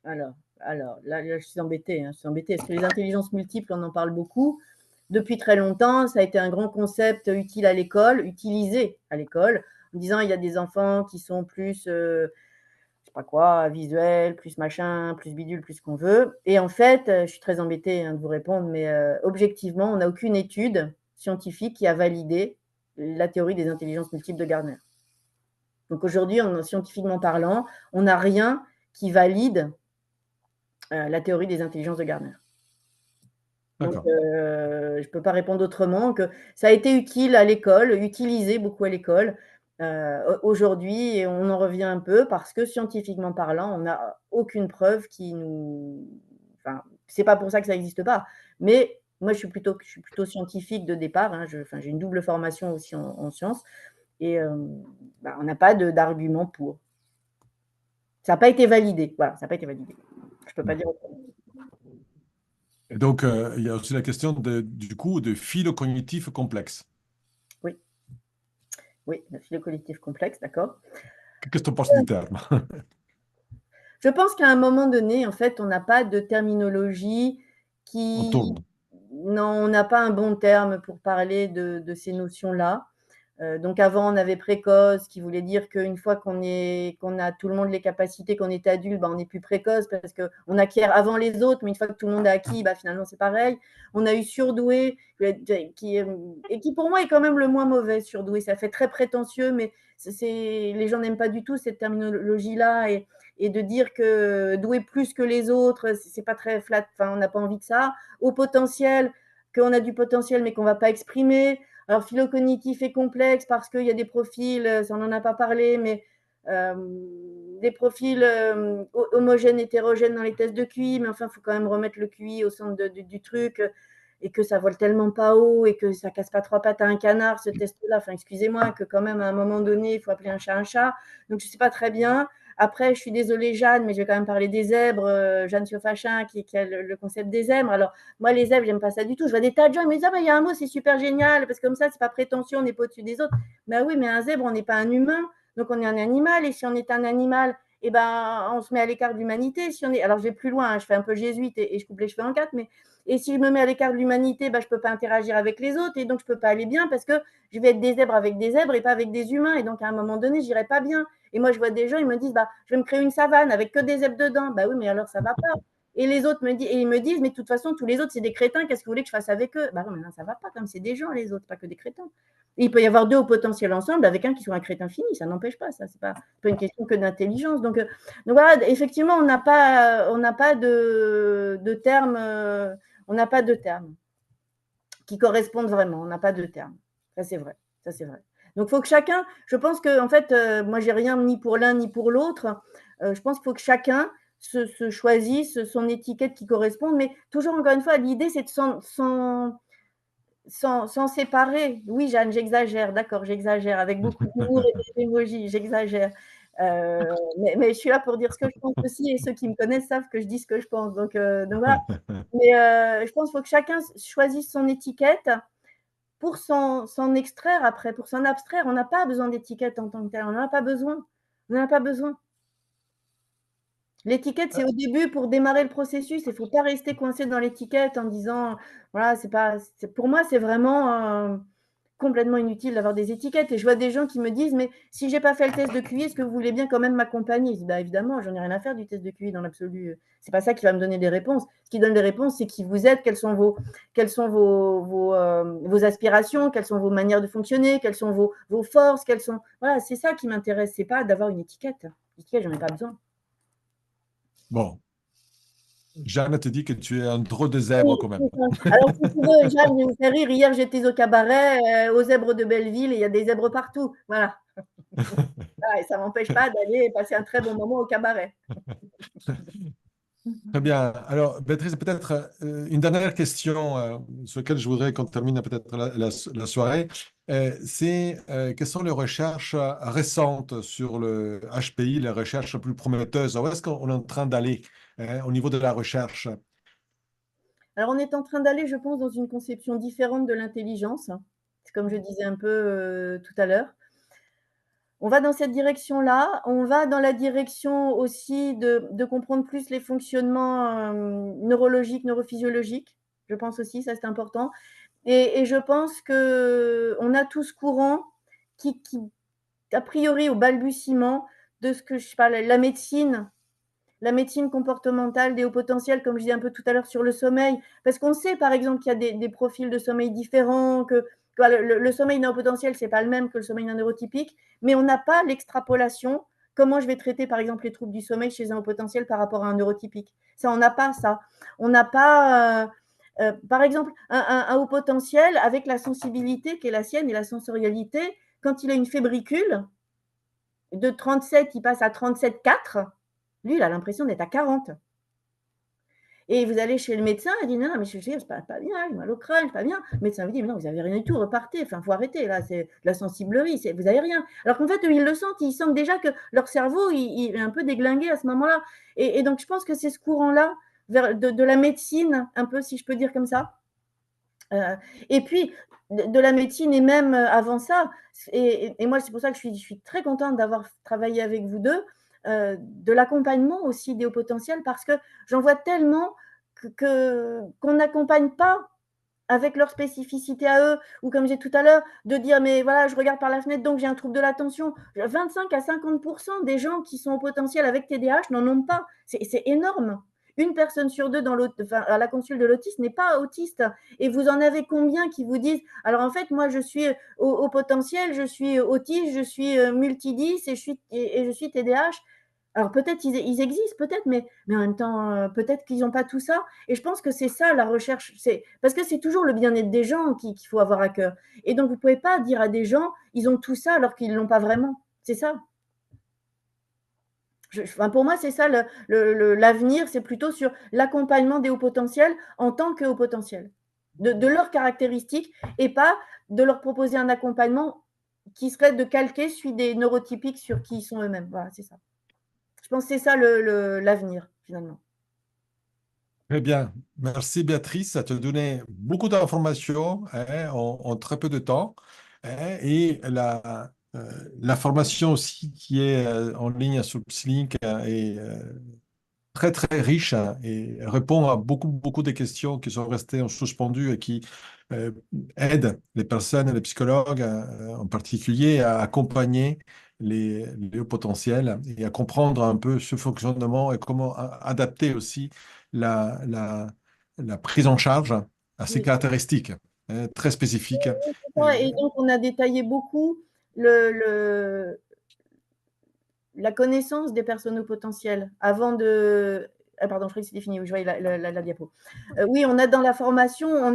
Alors là, je suis embêtée, hein, parce que les intelligences multiples, on en parle beaucoup, depuis très longtemps, ça a été un grand concept utile à l'école, utilisé à l'école, en disant il y a des enfants qui sont plus, je sais pas quoi, visuels, plus machin, plus bidule, plus qu'on veut. Et en fait, je suis très embêtée de vous répondre, mais objectivement, on n'a aucune étude scientifique qui a validé la théorie des intelligences multiples de Gardner. Donc aujourd'hui, scientifiquement parlant, on n'a rien qui valide la théorie des intelligences de Gardner. Donc, je ne peux pas répondre autrement que ça a été utile à l'école, utilisé beaucoup à l'école. Aujourd'hui, on en revient un peu parce que scientifiquement parlant, on n'a aucune preuve qui nous… Enfin, c'est pas pour ça que ça n'existe pas. Mais moi, je suis plutôt scientifique de départ. Hein. J'ai une double formation aussi en sciences. Et on n'a pas d'argument pour. Ça n'a pas été validé. Voilà, ça n'a pas été validé. Je ne peux pas dire autrement. Et donc, il y a aussi la question du coup de phylocognitif complexe. Oui. Oui, le phylocognitif complexe, d'accord. Qu'est-ce que tu penses du terme? Je pense qu'à un moment donné, en fait, on n'a pas de terminologie On qui… tourne. Non, on n'a pas un bon terme pour parler de ces notions-là. Donc avant, on avait précoce, qui voulait dire qu'une fois qu'on a tout le monde les capacités, qu'on est adulte, on est plus précoce parce qu'on acquiert avant les autres, mais une fois que tout le monde a acquis, finalement c'est pareil. On a eu surdoué, et qui pour moi est quand même le moins mauvais, surdoué. Ça fait très prétentieux, mais les gens n'aiment pas du tout cette terminologie-là, et de dire que doué plus que les autres, c'est pas très flat, on n'a pas envie de ça. Au potentiel, qu'on a du potentiel mais qu'on ne va pas exprimer. Alors, phylocognitif et complexe parce qu'il y a des profils, ça on n'en a pas parlé, mais des profils homogènes, hétérogènes dans les tests de QI, mais enfin, il faut quand même remettre le QI au centre du truc, et que ça vole tellement pas haut et que ça casse pas trois pattes à un canard, ce test-là. Enfin, excusez-moi, que quand même, à un moment donné, il faut appeler un chat un chat. Donc, je ne sais pas très bien. Après, je suis désolée, Jeanne, mais je vais quand même parler des zèbres. Jeanne Siofachin, qui a le concept des zèbres. Alors, moi, les zèbres, j'aime pas ça du tout. Je vois des tas de gens, ils me disent, il y a un mot, c'est super génial, parce que comme ça, c'est pas prétentieux, on n'est pas au-dessus des autres. Ben oui, mais un zèbre, on n'est pas un humain, donc on est un animal, et si on est un animal, on se met à l'écart de l'humanité. Si on est… Alors, je vais plus loin, je fais un peu jésuite et je coupe les cheveux en quatre, mais et si je me mets à l'écart de l'humanité, je ne peux pas interagir avec les autres, et donc je ne peux pas aller bien parce que je vais être des zèbres avec des zèbres et pas avec des humains, et donc à un moment donné, je n'irai pas bien. Et moi, je vois des gens, ils me disent, je vais me créer une savane avec que des zèbres dedans. Oui, mais alors ça ne va pas. Et les autres ils me disent, mais de toute façon, tous les autres, c'est des crétins, qu'est-ce que vous voulez que je fasse avec eux? Oui, mais non, ça ne va pas, comme c'est des gens, les autres, pas que des crétins. Et il peut y avoir deux au potentiel ensemble avec un qui soit un crétin fini, ça n'empêche pas, ça, c'est pas une question que d'intelligence. Donc voilà, effectivement, on n'a pas de terme, on n'a pas de terme qui correspondent vraiment, on n'a pas de terme. Ça, c'est vrai, ça, c'est vrai. Donc, il faut que chacun, je pense que, en fait, moi, j'ai rien ni pour l'un ni pour l'autre. Je pense qu'il faut que chacun se choisisse son étiquette qui correspond, mais toujours, encore une fois, l'idée, c'est de s'en séparer. Oui, Jeanne, j'exagère, d'accord, j'exagère, avec beaucoup d'humour et des émojis, j'exagère. Mais je suis là pour dire ce que je pense aussi, et ceux qui me connaissent savent que je dis ce que je pense. Donc voilà. Mais je pense qu'il faut que chacun choisisse son étiquette pour s'en extraire après, pour s'en abstraire. On n'a pas besoin d'étiquette en tant que tel, on n'en a pas besoin. On n'en a pas besoin. L'étiquette, c'est au début pour démarrer le processus. Il ne faut pas rester coincé dans l'étiquette en disant, voilà, pour moi, c'est vraiment complètement inutile d'avoir des étiquettes. Et je vois des gens qui me disent, mais si je n'ai pas fait le test de QI, est-ce que vous voulez bien quand même m'accompagner? Je dis, évidemment, j'en ai rien à faire du test de QI dans l'absolu. Ce n'est pas ça qui va me donner des réponses. Ce qui donne des réponses, c'est qui vous êtes, quelles sont vos aspirations, quelles sont vos manières de fonctionner, quelles sont vos forces, Voilà, c'est ça qui m'intéresse. Ce n'est pas d'avoir une étiquette. L'étiquette, j'en ai pas besoin. Bon. Jeanne te dit que tu es un drôle de zèbre quand même. Alors, si tu veux, Jeanne, je me fais rire. Hier, j'étais au cabaret, aux zèbres de Belleville, et il y a des zèbres partout. Voilà. Et ça ne m'empêche pas d'aller passer un très bon moment au cabaret. Très bien. Alors, Béatrice, peut-être une dernière question sur laquelle je voudrais qu'on termine peut-être la soirée. C'est quelles sont les recherches récentes sur le HPI, les recherches plus prometteuses? Où est-ce qu'on est en train d'aller au niveau de la recherche? Alors, on est en train d'aller, je pense, dans une conception différente de l'intelligence. C'est comme je disais un peu tout à l'heure. On va dans cette direction-là. On va dans la direction aussi de comprendre plus les fonctionnements neurologiques, neurophysiologiques. Je pense aussi, ça c'est important. Et je pense qu'on a tout ce courant qui, a priori, au balbutiement de ce que je sais pas, la médecine comportementale des hauts potentiels, comme je disais un peu tout à l'heure sur le sommeil, parce qu'on sait par exemple qu'il y a des profils de sommeil différents, que le sommeil d'un haut potentiel, c'est pas le même que le sommeil d'un neurotypique, mais on n'a pas l'extrapolation. Comment je vais traiter par exemple les troubles du sommeil chez un haut potentiel par rapport à un neurotypique? Ça, on n'a pas ça. On n'a pas, par exemple, un haut potentiel avec la sensibilité qui est la sienne et la sensorialité, quand il a une fébricule de 37, il passe à 37,4. Lui, il a l'impression d'être à 40. Et vous allez chez le médecin, il dit non, mais je ne suis pas bien, j'ai mal au crâne, je suis pas bien. Le médecin vous dit, mais non, vous n'avez rien du tout, repartez, enfin, il faut arrêter, là, c'est de la sensiblerie, vous n'avez rien. Alors qu'en fait, eux, ils sentent déjà que leur cerveau, il est un peu déglingué à ce moment-là. Et donc, je pense que c'est ce courant-là de la médecine, un peu, si je peux dire comme ça. Et puis, de la médecine et même avant ça, et moi, c'est pour ça que je suis très contente d'avoir travaillé avec vous deux, de l'accompagnement aussi des hauts potentiels, parce que j'en vois tellement qu'on n'accompagne pas avec leur spécificité à eux, ou comme j'ai tout à l'heure, de dire, mais voilà, je regarde par la fenêtre, donc j'ai un trouble de l'attention. 25 à 50% des gens qui sont au potentiel avec TDAH n'en ont pas. C'est énorme. Une personne sur deux à la consulte de l'autiste n'est pas autiste. Et vous en avez combien qui vous disent, alors en fait, moi, je suis au potentiel, je suis autiste, je suis multidis et je suis TDAH. Alors peut-être ils existent, peut-être, mais en même temps, peut-être qu'ils n'ont pas tout ça. Et je pense que c'est ça la recherche, parce que c'est toujours le bien-être des gens qu'il faut avoir à cœur. Et donc vous ne pouvez pas dire à des gens, ils ont tout ça alors qu'ils ne l'ont pas vraiment. C'est ça. Enfin, pour moi, c'est ça l'avenir, c'est plutôt sur l'accompagnement des hauts potentiels en tant que hauts potentiels, de leurs caractéristiques, et pas de leur proposer un accompagnement qui serait de calquer celui des neurotypiques sur qui ils sont eux-mêmes. Voilà, c'est ça. Je pense que c'est ça l'avenir, finalement. Très bien. Merci Béatrice. Ça te donnait beaucoup d'informations en très peu de temps. Et l'information aussi qui est en ligne sur Psylink est très très riche et répond à beaucoup des questions qui sont restées en suspendu et qui euh, aident les personnes, les psychologues en particulier à accompagner les hauts potentiels et à comprendre un peu ce fonctionnement et comment adapter aussi la, la, la prise en charge à ces Oui. caractéristiques très spécifiques. Et donc, on a détaillé beaucoup la connaissance des personnes au potentiel avant de. Ah, pardon, je croyais que c'était fini. Je voyais la diapo. Oui, on a dans la formation,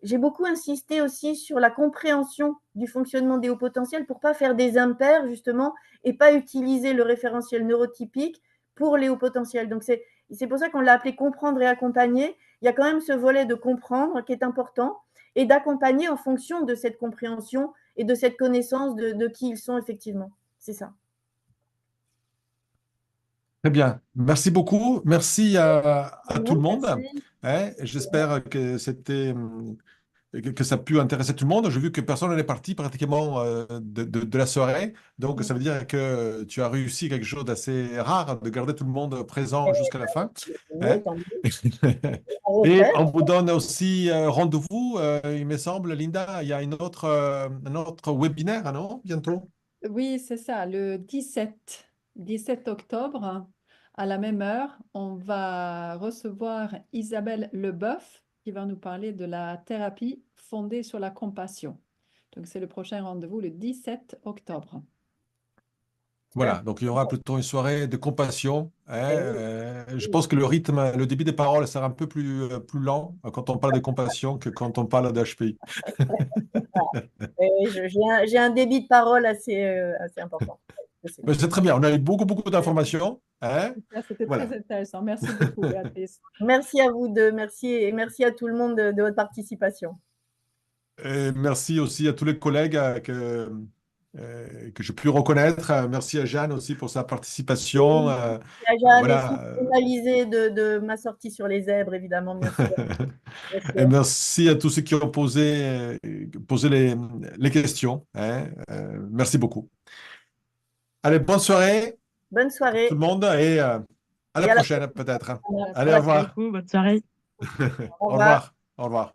j'ai beaucoup insisté aussi sur la compréhension du fonctionnement des hauts potentiels pour ne pas faire des impairs, justement, et pas utiliser le référentiel neurotypique pour les hauts potentiels. Donc, c'est pour ça qu'on l'a appelé comprendre et accompagner. Il y a quand même ce volet de comprendre qui est important et d'accompagner en fonction de cette compréhension et de cette connaissance de qui ils sont effectivement. C'est ça. Très bien. Merci beaucoup. Merci à tout le monde. Merci. J'espère que que ça a pu intéresser tout le monde. J'ai vu que personne n'est parti pratiquement de la soirée. Donc, ça veut dire que tu as réussi quelque chose d'assez rare, de garder tout le monde présent jusqu'à la fin. Hein. Et on vous donne aussi rendez-vous, il me semble, Linda, il y a un autre webinaire, non, bientôt? Oui, c'est ça, le 17 octobre, à la même heure, on va recevoir Isabelle Leboeuf qui va nous parler de la thérapie fondée sur la compassion. Donc, c'est le prochain rendez-vous le 17 octobre. Voilà, donc il y aura plutôt une soirée de compassion. Oui. Je pense que le débit des paroles sera un peu plus lent quand on parle de compassion que quand on parle d'HPI. J'ai un débit de parole assez important. Mais c'est très bien, on a eu beaucoup d'informations. C'était très Voilà. intéressant. Merci beaucoup, Béatrice. Merci à vous deux, merci et merci à tout le monde de votre participation. Et merci aussi à tous les collègues que j'ai pu reconnaître. Merci à Jeanne aussi pour sa participation. À Jeanne et Voilà. finalisé de ma sortie sur les zèbres, évidemment. Merci. Et merci à tous ceux qui ont posé les questions. Merci beaucoup. Allez, bonne soirée Bonne tout soirée. le monde et à la Et à la prochaine peut-être. À la Allez, au prochaine. revoir. Beaucoup, bonne soirée. Au Au revoir. revoir. Au revoir.